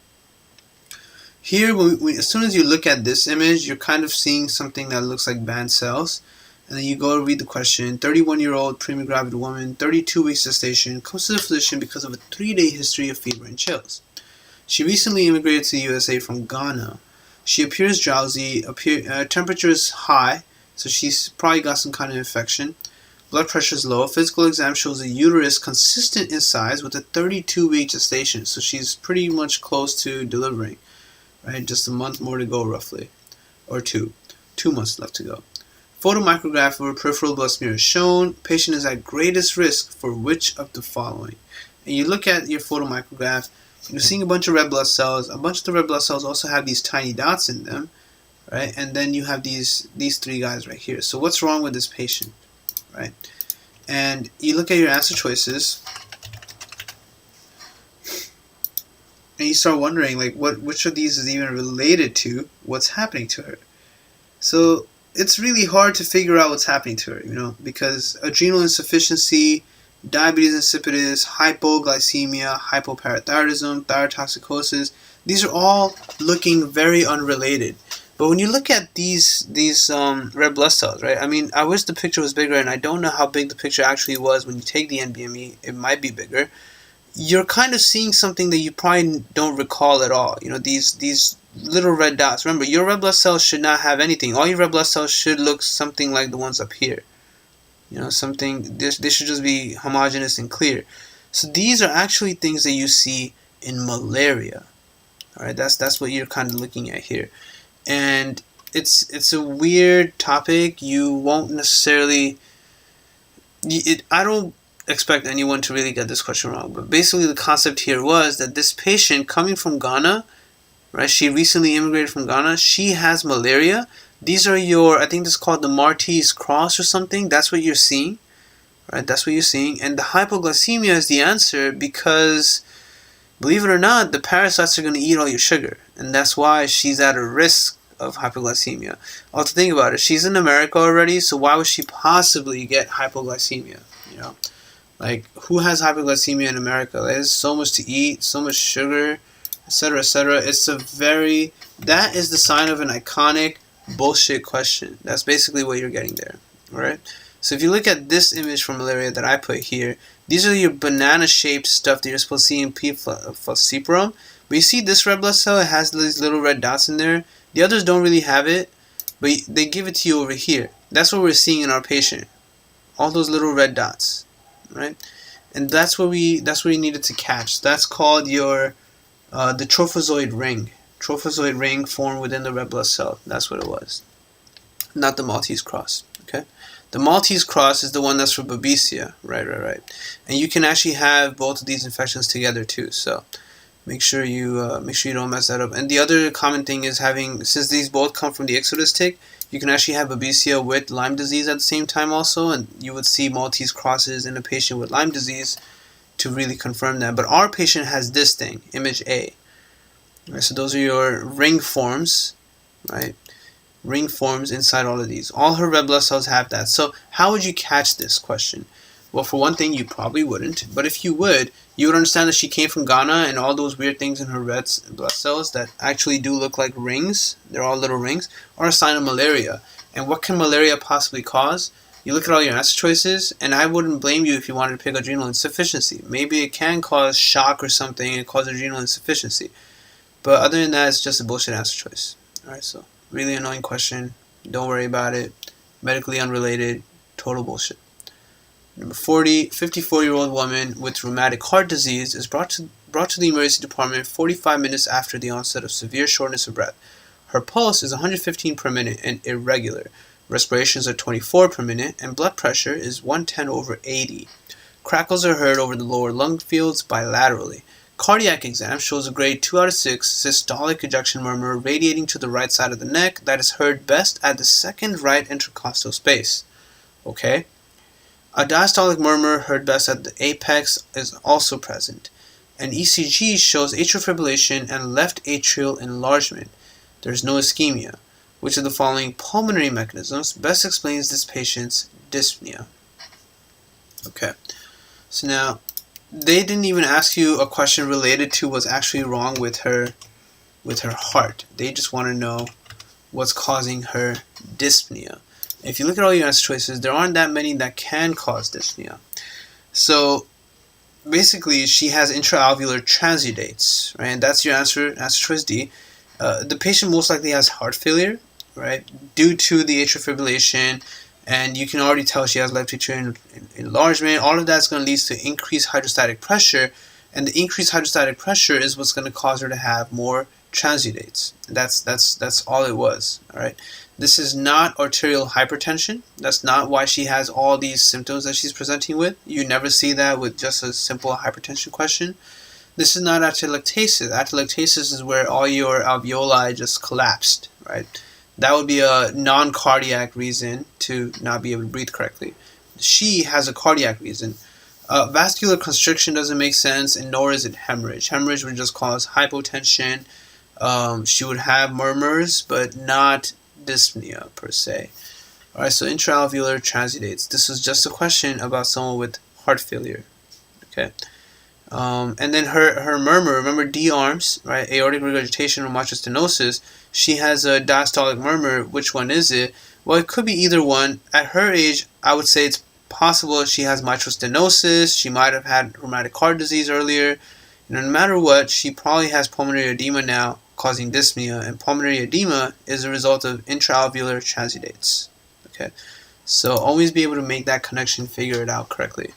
[SPEAKER 1] Here, as soon as you look at this image, you're kind of seeing something that looks like band cells. And then you go read the question. 31-year-old premagravid woman, 32 weeks gestation, comes to the physician because of a 3-day history of fever and chills. She recently immigrated to the USA from Ghana. She appears drowsy, temperature is high, so she's probably got some kind of infection. Blood pressure is low. Physical exam shows a uterus consistent in size with a 32-week gestation, so she's pretty much close to delivering. Right, just a month more to go roughly, or 2 months left to go. Photomicrograph of her peripheral blood smear is shown. Patient is at greatest risk for which of the following? And you look at your photomicrograph, you're seeing a bunch of red blood cells. A bunch of the red blood cells also have these tiny dots in them, right? And then you have these 3 guys right here. So what's wrong with this patient, right? And you look at your answer choices, and you start wondering, like, which of these is even related to what's happening to her. So it's really hard to figure out what's happening to her, because adrenal insufficiency, diabetes insipidus, hypoglycemia, hypoparathyroidism, thyrotoxicosis, these are all looking very unrelated. But when you look at these red blood cells, right? I mean, I wish the picture was bigger, and I don't know how big the picture actually was when you take the NBME. It might be bigger. You're kind of seeing something that you probably don't recall at all. These little red dots. Remember, your red blood cells should not have anything. All your red blood cells should look something like the ones up here. Something, they should just be homogeneous and clear. So these are actually things that you see in malaria. All right, that's what you're kind of looking at here. And it's a weird topic. You won't necessarily... I don't expect anyone to really get this question wrong, but basically the concept here was that this patient coming from Ghana, right, she recently immigrated from Ghana, she has malaria. These are I think this is called the Maltese cross or something. That's what you're seeing, right? That's what you're seeing. And the hypoglycemia is the answer because, believe it or not, the parasites are going to eat all your sugar, and that's why she's at a risk of hypoglycemia. Also, think about it. She's in America already, so why would she possibly get hypoglycemia? Like, who has hypoglycemia in America? There's so much to eat, so much sugar, etc., etc. That is the sign of an iconic bullshit question. That's basically what you're getting there, alright? So if you look at this image from malaria that I put here, these are your banana-shaped stuff that you're supposed to see in P. falciparum. But you see this red blood cell, it has these little red dots in there. The others don't really have it, but they give it to you over here. That's what we're seeing in our patient. All those little red dots, right? And that's what we needed to catch. That's called your the trophozoid ring. Trophozoid ring formed within the red blood cell. That's what it was. Not the Maltese cross. Okay, the Maltese cross is the one that's for Babesia. Right. And you can actually have both of these infections together too. So make sure you don't mess that up. And the other common thing is since these both come from the Ixodes tick, you can actually have Babesia with Lyme disease at the same time also, and you would see Maltese crosses in a patient with Lyme disease to really confirm that. But our patient has this thing, image A. Right, so those are your ring forms, right? Ring forms inside all of these. All her red blood cells have that. So how would you catch this question? Well, for one thing, you probably wouldn't. But if you would understand that she came from Ghana, and all those weird things in her red blood cells that actually do look like rings, they're all little rings, are a sign of malaria. And what can malaria possibly cause? You look at all your answer choices, and I wouldn't blame you if you wanted to pick adrenal insufficiency. Maybe it can cause shock or something and cause adrenal insufficiency. But other than that, it's just a bullshit answer choice. Alright, so really annoying question. Don't worry about it. Medically unrelated. Total bullshit. Number 40, 54-year-old woman with rheumatic heart disease is brought to the emergency department 45 minutes after the onset of severe shortness of breath. Her pulse is 115 per minute and irregular. Respirations are 24 per minute, and blood pressure is 110/80. Crackles are heard over the lower lung fields bilaterally. Cardiac exam shows a grade 2 out of 6 systolic ejection murmur radiating to the right side of the neck that is heard best at the second right intercostal space. Okay? A diastolic murmur heard best at the apex is also present. An ECG shows atrial fibrillation and left atrial enlargement. There is no ischemia. Which of the following pulmonary mechanisms best explains this patient's dyspnea? Okay, so now they didn't even ask you a question related to what's actually wrong with her with her heart. They just want to know what's causing her dyspnea. If you look at all your answer choices, there aren't that many that can cause dyspnea. So basically, she has intraalveolar transudates, right? And that's your answer choice D. The patient most likely has heart failure, right, due to the atrial fibrillation, and you can already tell she has left atrial enlargement. All of that's going to lead to increased hydrostatic pressure, and the increased hydrostatic pressure is what's going to cause her to have more transudates. That's all it was. All right. This is not arterial hypertension. That's not why she has all these symptoms that she's presenting with. You never see that with just a simple hypertension question. This is not atelectasis. Atelectasis is where all your alveoli just collapsed, right? That would be a non-cardiac reason to not be able to breathe correctly. She has a cardiac reason. Vascular constriction doesn't make sense, and nor is it hemorrhage. Hemorrhage would just cause hypotension. She would have murmurs, but not dyspnea per se. Alright, so intraalveolar transudates. This is just a question about someone with heart failure. Okay. And then her murmur, remember D arms, right? Aortic regurgitation or mitral stenosis. She has a diastolic murmur. Which one is it? Well, it could be either one. At her age, I would say it's possible she has mitral stenosis. She might have had rheumatic heart disease earlier. No matter what, she probably has pulmonary edema now, causing dyspnea, and pulmonary edema is a result of intraalveolar transudates. Okay, so always be able to make that connection, figure it out correctly.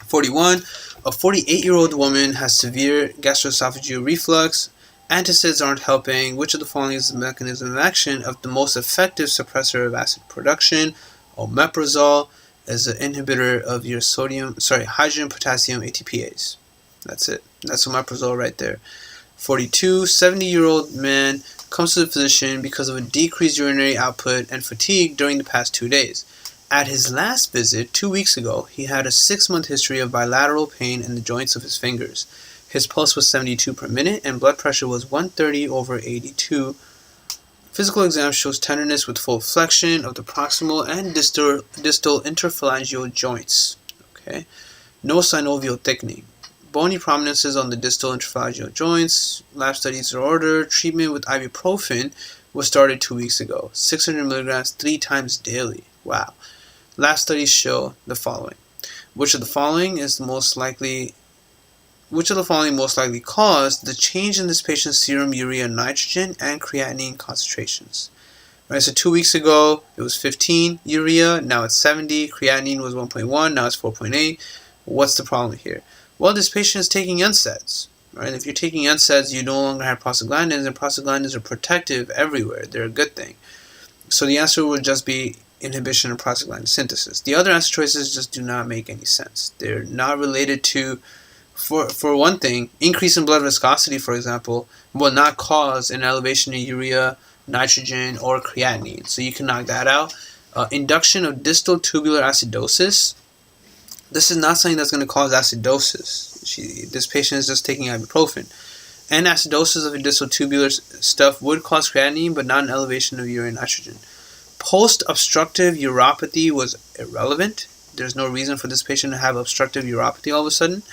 [SPEAKER 1] 41. A 48-year-old woman has severe gastroesophageal reflux. Antacids aren't helping. Which of the following is the mechanism of action of the most effective suppressor of acid production? Omeprazole is an inhibitor of your hydrogen potassium ATPase. That's it. That's omeprazole right there. 42. 70-year-old man comes to the physician because of a decreased urinary output and fatigue during the past 2 days. At his last visit 2 weeks ago, he had a 6-month history of bilateral pain in the joints of his fingers. His pulse was 72 per minute and blood pressure was 130/82. Physical exam shows tenderness with full flexion of the proximal and distal interphalangeal joints. Okay, no synovial thickening. Bony prominences on the distal interphalangeal joints. Lab studies are ordered. Treatment with ibuprofen was started 2 weeks ago. 600 milligrams 3 times daily. Wow. Lab studies show the following. Which of the following most likely caused the change in this patient's serum urea nitrogen and creatinine concentrations? Right, so 2 weeks ago it was 15 urea, now it's 70. Creatinine was 1.1, now it's 4.8. What's the problem here? Well, this patient is taking NSAIDs. Right? If you're taking NSAIDs, you no longer have prostaglandins, and prostaglandins are protective everywhere. They're a good thing. So the answer would just be inhibition of prostaglandin synthesis. The other answer choices just do not make any sense. They're not related to, for one thing, increase in blood viscosity, for example, will not cause an elevation in urea, nitrogen, or creatinine. So you can knock that out. Induction of distal tubular acidosis. This is not something that's going to cause acidosis. This patient is just taking ibuprofen. And acidosis of the distal tubular stuff would cause creatinine, but not an elevation of urine nitrogen. Post-obstructive uropathy was irrelevant. There's no reason for this patient to have obstructive uropathy all of a sudden.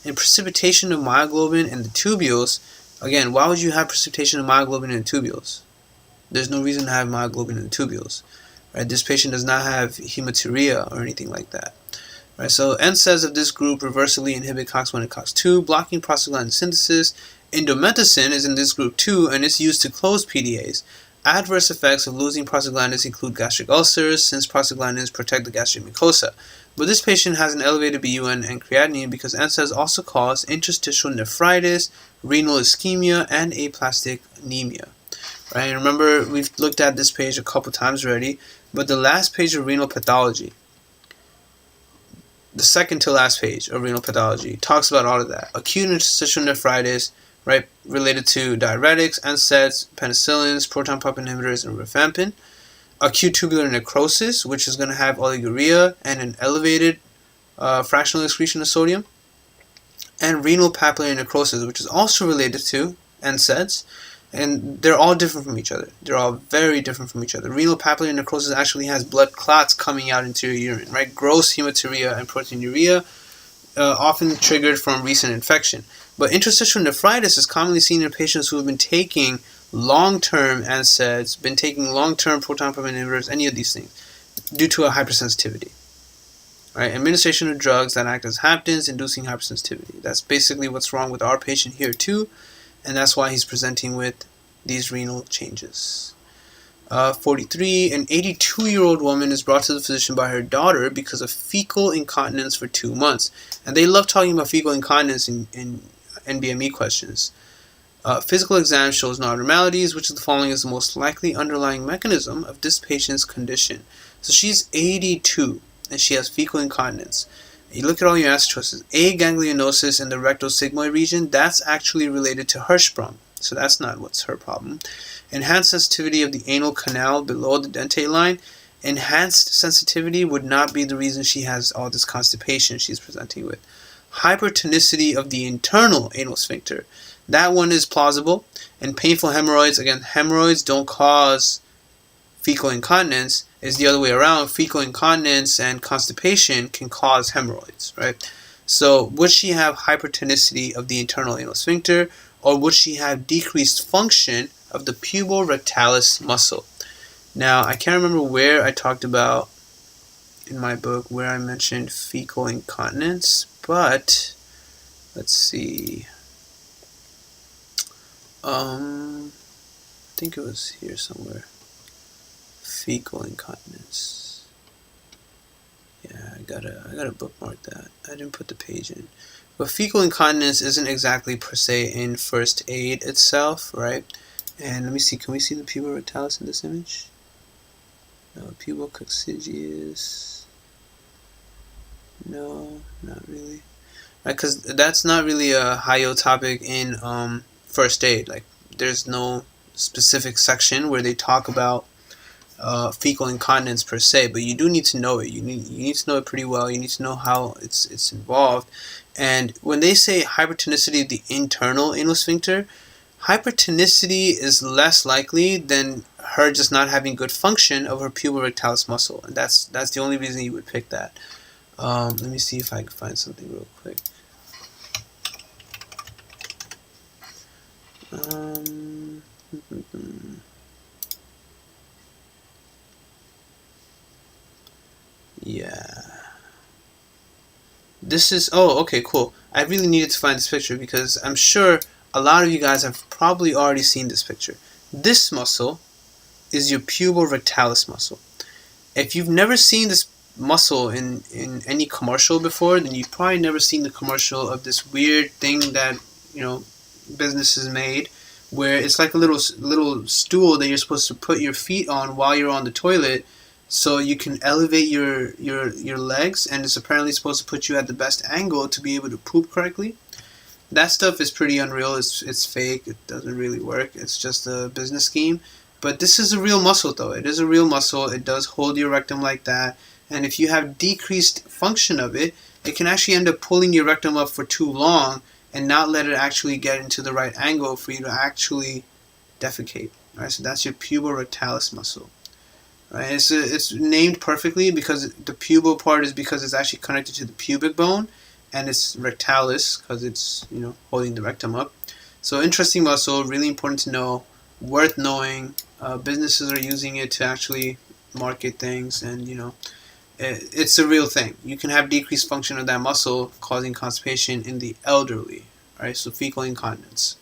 [SPEAKER 1] And precipitation of myoglobin in the tubules. Again, why would you have precipitation of myoglobin in the tubules? There's no reason to have myoglobin in the tubules. Right? This patient does not have hematuria or anything like that. Right? So NSAIDs of this group reversibly inhibit COX-1 and COX-2, blocking prostaglandin synthesis. Indomethacin is in this group too, and it's used to close PDAs. Adverse effects of losing prostaglandins include gastric ulcers, since prostaglandins protect the gastric mucosa. But this patient has an elevated BUN and creatinine because NSAIDs also cause interstitial nephritis, renal ischemia, and aplastic anemia. Right? And remember, we've looked at this page a couple times already, but the last page of renal pathology, the second to last page of renal pathology, talks about all of that. Acute interstitial nephritis, right, related to diuretics, NSAIDs, penicillins, proton pump inhibitors, and rifampin. Acute tubular necrosis, which is going to have oliguria and an elevated fractional excretion of sodium. And renal papillary necrosis, which is also related to NSAIDs. And they're all different from each other. They're all very different from each other. Renal papillary necrosis actually has blood clots coming out into your urine, right? Gross hematuria and proteinuria. often triggered from recent infection. But interstitial nephritis is commonly seen in patients who have been taking long-term NSAIDs, been taking long-term proton pump inhibitors, any of these things, due to a hypersensitivity. Right? Administration of drugs that act as haptens, inducing hypersensitivity. That's basically what's wrong with our patient here too, and that's why he's presenting with these renal changes. 43, an 82-year-old woman is brought to the physician by her daughter because of fecal incontinence for 2 months. And they love talking about fecal incontinence in NBME questions. Physical exam shows no abnormalities, which of the following is the most likely underlying mechanism of this patient's condition. So she's 82, and she has fecal incontinence. You look at all your answer choices. A, ganglionosis in the rectal sigmoid region, that's actually related to Hirschsprung. So that's not what's her problem. Enhanced sensitivity of the anal canal below the dentate line. Enhanced sensitivity would not be the reason she has all this constipation she's presenting with. Hypertonicity of the internal anal sphincter. That one is plausible. And painful hemorrhoids. Again, hemorrhoids don't cause fecal incontinence. It's the other way around. Fecal incontinence and constipation can cause hemorrhoids, right? So would she have hypertonicity of the internal anal sphincter, or would she have decreased function of the puborectalis muscle? Now, I can't remember where I talked about in my book where I mentioned fecal incontinence, but let's see. I think it was here somewhere. Fecal incontinence. Yeah, I gotta bookmark that. I didn't put the page in. But fecal incontinence isn't exactly per se in first aid itself, right? And let me see, can we see the puborectalis in this image? No, pubococcygeus. No, not really. Because that's not really a high-yo topic in first aid. Like, there's no specific section where they talk about fecal incontinence per se, but you do need to know it. You need to know it pretty well. You need to know how it's involved. And when they say hypertonicity of the internal anal sphincter, hypertonicity is less likely than her just not having good function of her puborectalis muscle, and that's the only reason you would pick that. Let me see if I can find something real quick. Yeah. This is, oh, okay, cool. I really needed to find this picture because I'm sure a lot of you guys have probably already seen this picture. This muscle is your puborectalis muscle. If you've never seen this muscle in any commercial before, then you've probably never seen the commercial of this weird thing that, businesses made, where it's like a little stool that you're supposed to put your feet on while you're on the toilet, so you can elevate your legs, and it's apparently supposed to put you at the best angle to be able to poop correctly. That stuff is pretty unreal. It's fake. It doesn't really work. It's just a business scheme. But this is a real muscle, though. It is a real muscle. It does hold your rectum like that. And if you have decreased function of it, it can actually end up pulling your rectum up for too long and not let it actually get into the right angle for you to actually defecate. Right? So that's your puborectalis muscle. Right? It's named perfectly because the pubo part is because it's actually connected to the pubic bone, and it's rectalis because it's holding the rectum up. So interesting muscle, really important to know, worth knowing. Businesses are using it to actually market things, and it's a real thing. You can have decreased function of that muscle causing constipation in the elderly. Right? So fecal incontinence.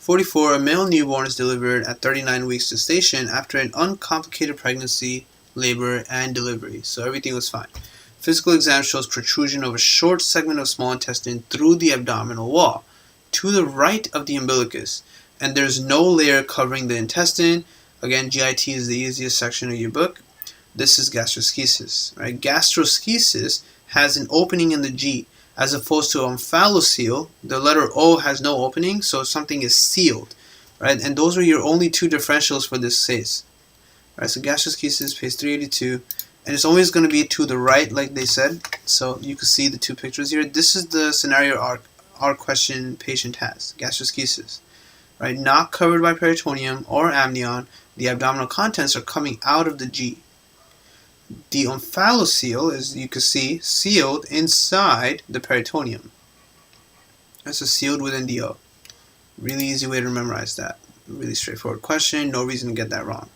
[SPEAKER 1] 44. A male newborn is delivered at 39 weeks gestation after an uncomplicated pregnancy, labor, and delivery. So everything was fine. Physical exam shows protrusion of a short segment of small intestine through the abdominal wall to the right of the umbilicus, and there's no layer covering the intestine. Again, GIT is the easiest section of your book. This is gastroschisis. Right? Gastroschisis has an opening in the G, as opposed to omphaloceal. The letter O has no opening, so something is sealed. Right? And those are your only two differentials for this case. Right? So gastroschisis, page 382. And it's always going to be to the right, like they said. So you can see the two pictures here. This is the scenario our question patient has. Gastroschisis. Right? Not covered by peritoneum or amnion. The abdominal contents are coming out of the G. The omphalocele, as you can see, sealed inside the peritoneum. That's a sealed within the O. Really easy way to memorize that. Really straightforward question. No reason to get that wrong.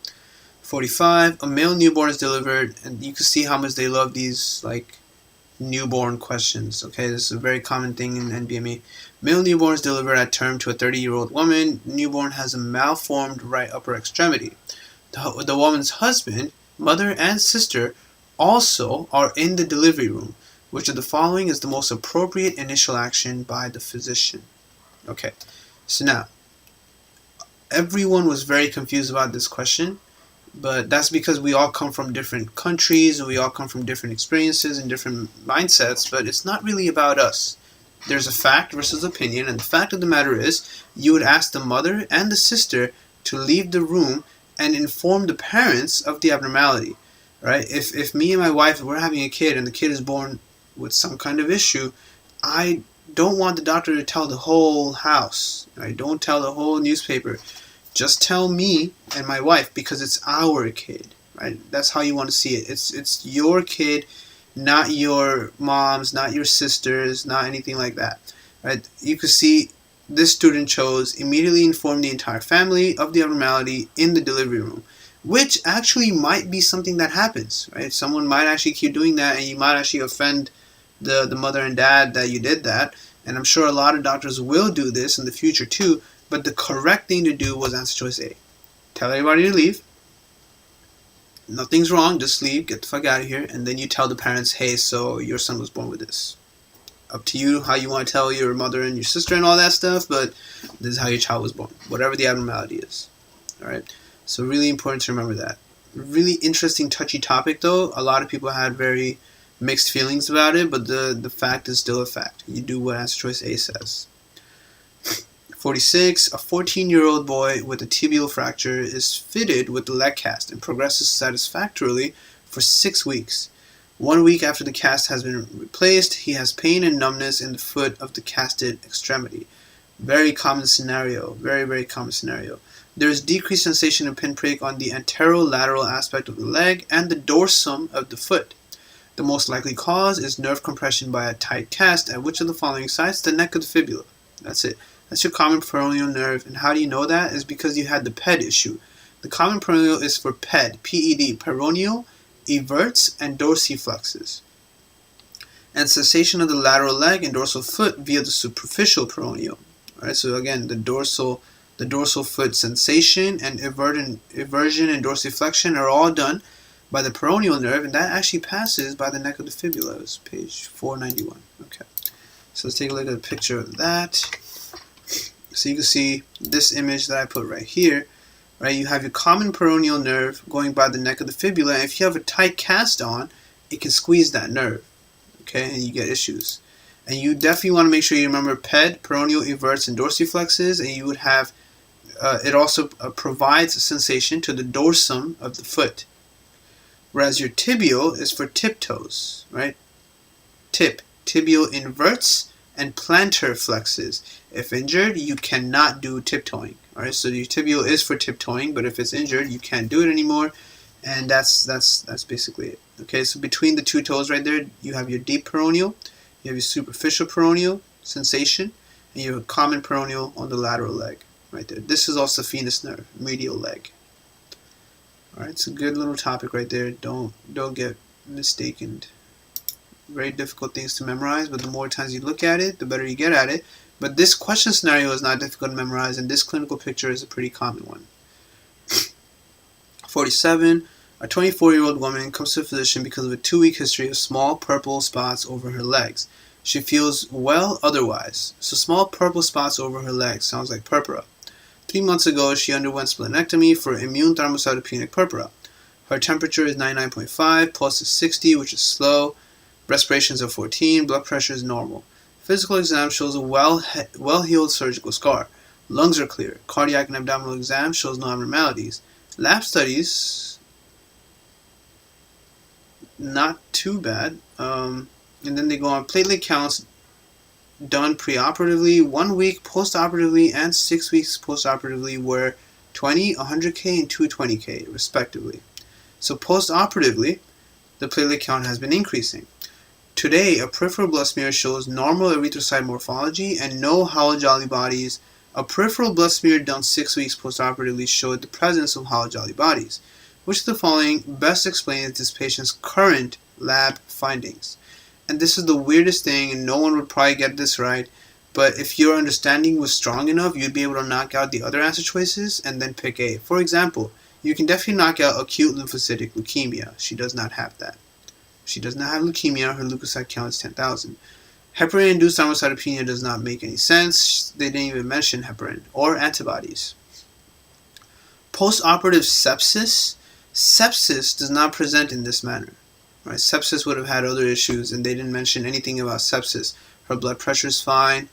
[SPEAKER 1] 45. A male newborn is delivered, and you can see how much they love these like newborn questions. Okay, this is a very common thing in NBME. Male newborn is delivered at term to a 30-year-old woman. Newborn has a malformed right upper extremity. The woman's husband, mother, and sister also are in the delivery room. Which of the following is the most appropriate initial action by the physician? Okay, so now, everyone was very confused about this question, but that's because we all come from different countries and we all come from different experiences and different mindsets, but it's not really about us. There's a fact versus opinion, and the fact of the matter is, you would ask the mother and the sister to leave the room and inform the parents of the abnormality, right? If me and my wife were having a kid and the kid is born with some kind of issue, I don't want the doctor to tell the whole house, right? Don't tell the whole newspaper. Just tell me and my wife, because it's our kid, right? That's how you want to see it. It's your kid, not your mom's, not your sister's, not anything like that, right? You can see this student chose immediately inform the entire family of the abnormality in the delivery room, which actually might be something that happens, right? Someone might actually keep doing that, and you might actually offend the mother and dad that you did that. And I'm sure a lot of doctors will do this in the future too, but the correct thing to do was answer choice A. Tell everybody to leave. Nothing's wrong, just leave, get the fuck out of here, and then you tell the parents, hey, so your son was born with this. Up to you how you want to tell your mother and your sister and all that stuff, but this is how your child was born, whatever the abnormality is. Alright, so really important to remember that. Really interesting, touchy topic though. A lot of people had very mixed feelings about it, but the fact is still a fact. You do what answer choice A says. 46. A 14-year-old boy with a tibial fracture is fitted with the leg cast and progresses satisfactorily for 6 weeks. 1 week after the cast has been replaced, he has pain and numbness in the foot of the casted extremity. Very common scenario. Very, very common scenario. There is decreased sensation of pinprick on the anterolateral aspect of the leg and the dorsum of the foot. The most likely cause is nerve compression by a tight cast at which of the following sites? The neck of the fibula. That's it. That's your common peroneal nerve. And how do you know that? Is because you had the PED issue. The common peroneal is for PED, P-E-D, peroneal, everts, and dorsiflexes. And cessation of the lateral leg and dorsal foot via the superficial peroneal. Alright, so again, the dorsal foot sensation and eversion and dorsiflexion are all done by the peroneal nerve, and that actually passes by the neck of the fibula. It's page 491. Okay, so let's take a look at a picture of that. So you can see this image that I put right here, right? You have your common peroneal nerve going by the neck of the fibula, and if you have a tight cast on, it can squeeze that nerve, okay, and you get issues. And you definitely want to make sure you remember PED, peroneal, everts, and dorsiflexes, and you would have, it also provides a sensation to the dorsum of the foot. Whereas your tibial is for tiptoes, right? Tibial inverts and plantar flexes. If injured, you cannot do tiptoeing. Alright, so your tibial is for tiptoeing, but if it's injured, you can't do it anymore. And that's basically it. Okay, so between the two toes right there, you have your deep peroneal, you have your superficial peroneal sensation, and your common peroneal on the lateral leg. Right there. This is also saphenous nerve, medial leg. Alright, it's a good little topic right there. Don't get mistaken. Very difficult things to memorize, but the more times you look at it, the better you get at it. But this question scenario is not difficult to memorize, and this clinical picture is a pretty common one. 47. A 24-year-old woman comes to a physician because of a 2-week history of small purple spots over her legs. She feels well otherwise. So small purple spots over her legs sounds like purpura. 3 months ago, she underwent splenectomy for immune thrombocytopenic purpura. Her temperature is 99.5, pulse is 60, which is slow, respirations are 14, blood pressure is normal. Physical exam shows a well-healed surgical scar. Lungs are clear. Cardiac and abdominal exam shows no abnormalities. Lab studies, not too bad. And then they go on platelet counts done preoperatively, 1 week postoperatively, and 6 weeks postoperatively were 20, 100K, and 220K, respectively. So postoperatively, the platelet count has been increasing. Today, a peripheral blood smear shows normal erythrocyte morphology and no hollow-jolly bodies. A peripheral blood smear done 6 weeks postoperatively showed the presence of hollow-jolly bodies. Which of the following best explains this patient's current lab findings? And this is the weirdest thing, and no one would probably get this right, but if your understanding was strong enough, you'd be able to knock out the other answer choices and then pick A. For example, you can definitely knock out acute lymphocytic leukemia. She does not have that. She does not have leukemia. Her leukocyte count is 10,000. Heparin-induced thrombocytopenia does not make any sense. They didn't even mention heparin or antibodies. Post-operative sepsis. Sepsis does not present in this manner. Right? Sepsis would have had other issues, and they didn't mention anything about sepsis. Her blood pressure is fine.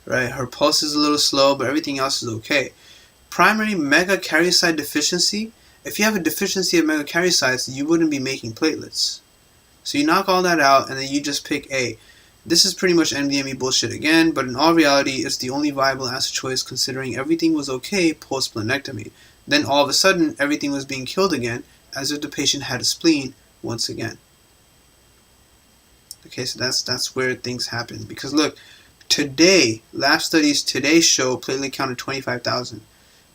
[SPEAKER 1] Right? Her pulse is a little slow, but everything else is okay. Primary megakaryocyte deficiency. If you have a deficiency of megakaryocytes, you wouldn't be making platelets. So you knock all that out, and then you just pick A. This is pretty much NBME bullshit again, but in all reality, it's the only viable answer choice considering everything was okay post-splenectomy. Then all of a sudden, everything was being killed again, as if the patient had a spleen once again. Okay, so that's where things happen. Because look, today, lab studies today show platelet count of 25,000.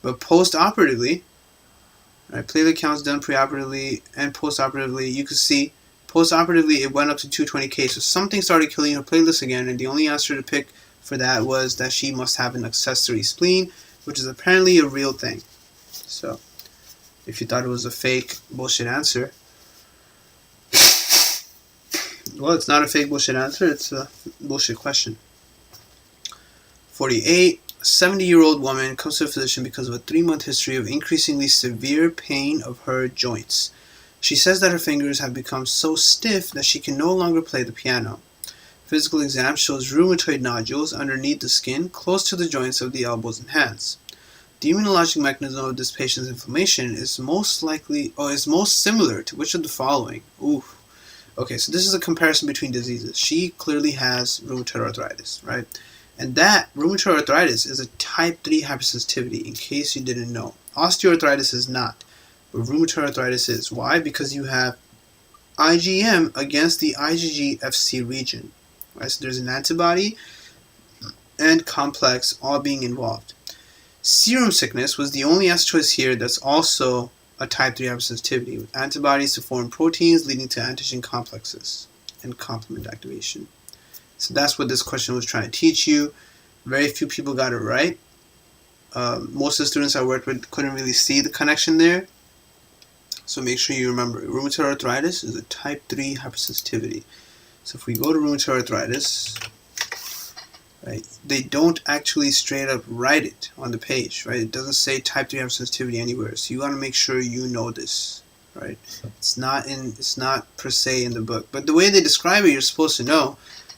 [SPEAKER 1] But post-operatively, right, platelet counts done preoperatively and post-operatively, you can see post-operatively it went up to 220K. So something started killing her platelets again, and the only answer to pick for that was that she must have an accessory spleen, which is apparently a real thing. So if you thought it was a fake bullshit answer, well, it's not a fake bullshit answer, it's a bullshit question. 48. A 70-year-old woman comes to a physician because of a 3-month history of increasingly severe pain of her joints. She says that her fingers have become so stiff that she can no longer play the piano. Physical exam shows rheumatoid nodules underneath the skin close to the joints of the elbows and hands. The immunologic mechanism of this patient's inflammation is most similar to which of the following? Okay, so this is a comparison between diseases. She clearly has rheumatoid arthritis, right? And that rheumatoid arthritis is a type 3 hypersensitivity, in case you didn't know. Osteoarthritis is not, but rheumatoid arthritis is. Why? Because you have IgM against the IgG Fc region. Right? So there's an antibody and complex all being involved. Serum sickness was the only answer choice here that's also a type 3 hypersensitivity, with antibodies to foreign proteins leading to antigen complexes and complement activation. So that's what this question was trying to teach you. Very few people got it right. Most of the students I worked with couldn't really see the connection there. So make sure you remember, rheumatoid arthritis is a type 3 hypersensitivity. So if we go to rheumatoid arthritis, right, they don't actually straight up write it on the page, right? It doesn't say type 3 hypersensitivity anywhere. So you got to make sure you know this, right? It's not per se in the book, but the way they describe it, you're supposed to know.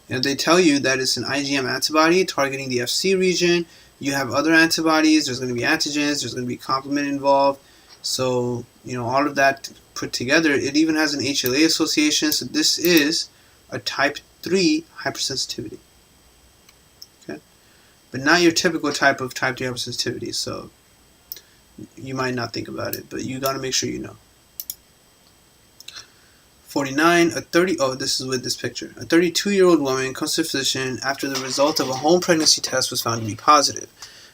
[SPEAKER 1] You know, they tell you that it's an IgM antibody targeting the Fc region. You have other antibodies. There's going to be antigens. There's going to be complement involved. So, you know, all of that put together, it even has an HLA association. So this is a type 3 hypersensitivity. Okay, but not your typical type of type 3 hypersensitivity. So you might not think about it, but you got to make sure you know. 49, this is with this picture. A 32-year-old woman comes to a physician after the result of a home pregnancy test was found to be positive.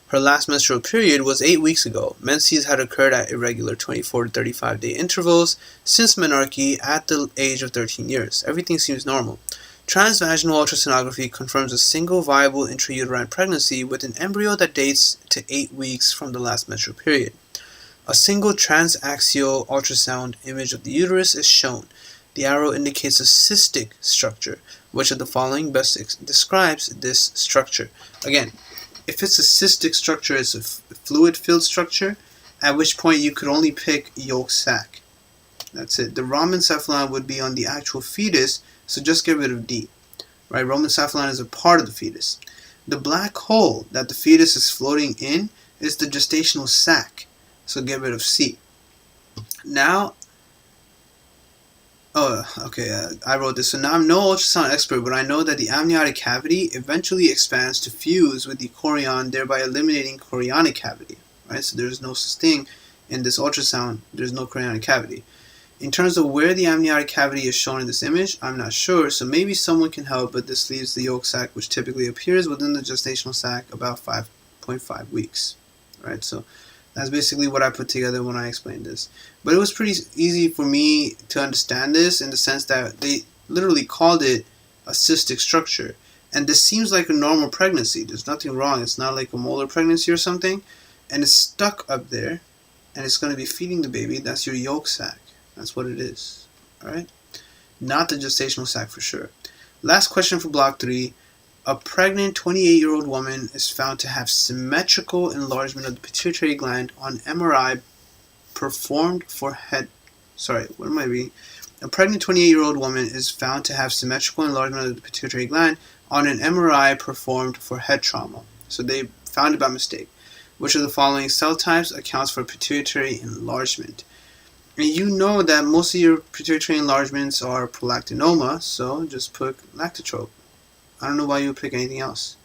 [SPEAKER 1] Her last menstrual period was 8 weeks ago. Menses had occurred at irregular 24 to 35 day intervals since menarche at the age of 13 years. Everything seems normal. Transvaginal ultrasonography confirms a single viable intrauterine pregnancy with an embryo that dates to 8 weeks from the last menstrual period. A single transaxial ultrasound image of the uterus is shown. The arrow indicates a cystic structure. Which of the following best describes this structure? Again, if it's a cystic structure, it's a fluid-filled structure, at which point you could only pick yolk sac. That's it. The rhomencephalon would be on the actual fetus, so just get rid of D. Right? Rhomencephalon is a part of the fetus. The black hole that the fetus is floating in is the gestational sac, so get rid of C. Now, I wrote this. So now I'm no ultrasound expert, but I know that the amniotic cavity eventually expands to fuse with the chorion, thereby eliminating chorionic cavity. Right? So there's no such thing in this ultrasound. There's no chorionic cavity. In terms of where the amniotic cavity is shown in this image, I'm not sure, so maybe someone can help, but this leaves the yolk sac, which typically appears within the gestational sac about 5.5 weeks. Right, so that's basically what I put together when I explained this. But it was pretty easy for me to understand this in the sense that they literally called it a cystic structure. And this seems like a normal pregnancy. There's nothing wrong. It's not like a molar pregnancy or something. And it's stuck up there, and it's going to be feeding the baby. That's your yolk sac. That's what it is. Alright? Not the gestational sac for sure. Last question for block 3. A pregnant 28-year-old woman is found to have symmetrical enlargement of the pituitary gland on MRI performed for head... Sorry, what am I reading? A pregnant 28-year-old woman is found to have symmetrical enlargement of the pituitary gland on an MRI performed for head trauma. So they found it by mistake. Which of the following cell types accounts for pituitary enlargement? And you know that most of your pituitary enlargements are prolactinoma, so just put lactotrope. I don't know why you would pick anything else.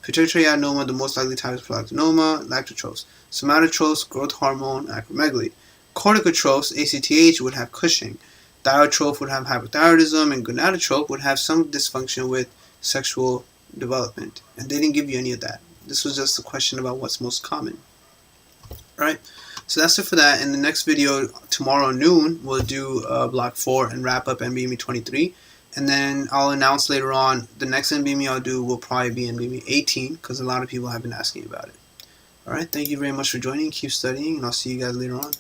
[SPEAKER 1] Pituitary adenoma, the most likely type is prolactinoma, lactotropes. Somatotropes, growth hormone, acromegaly. Corticotropes, ACTH, would have Cushing. Thiotrope would have hypothyroidism, and gonadotrope would have some dysfunction with sexual development. And they didn't give you any of that. This was just a question about what's most common. Alright, so that's it for that. In the next video, tomorrow noon, we'll do block 4 and wrap up NBME 23. And then I'll announce later on the next NBME I'll do will probably be NBME 18 because a lot of people have been asking about it. Alright, thank you very much for joining. Keep studying, and I'll see you guys later on.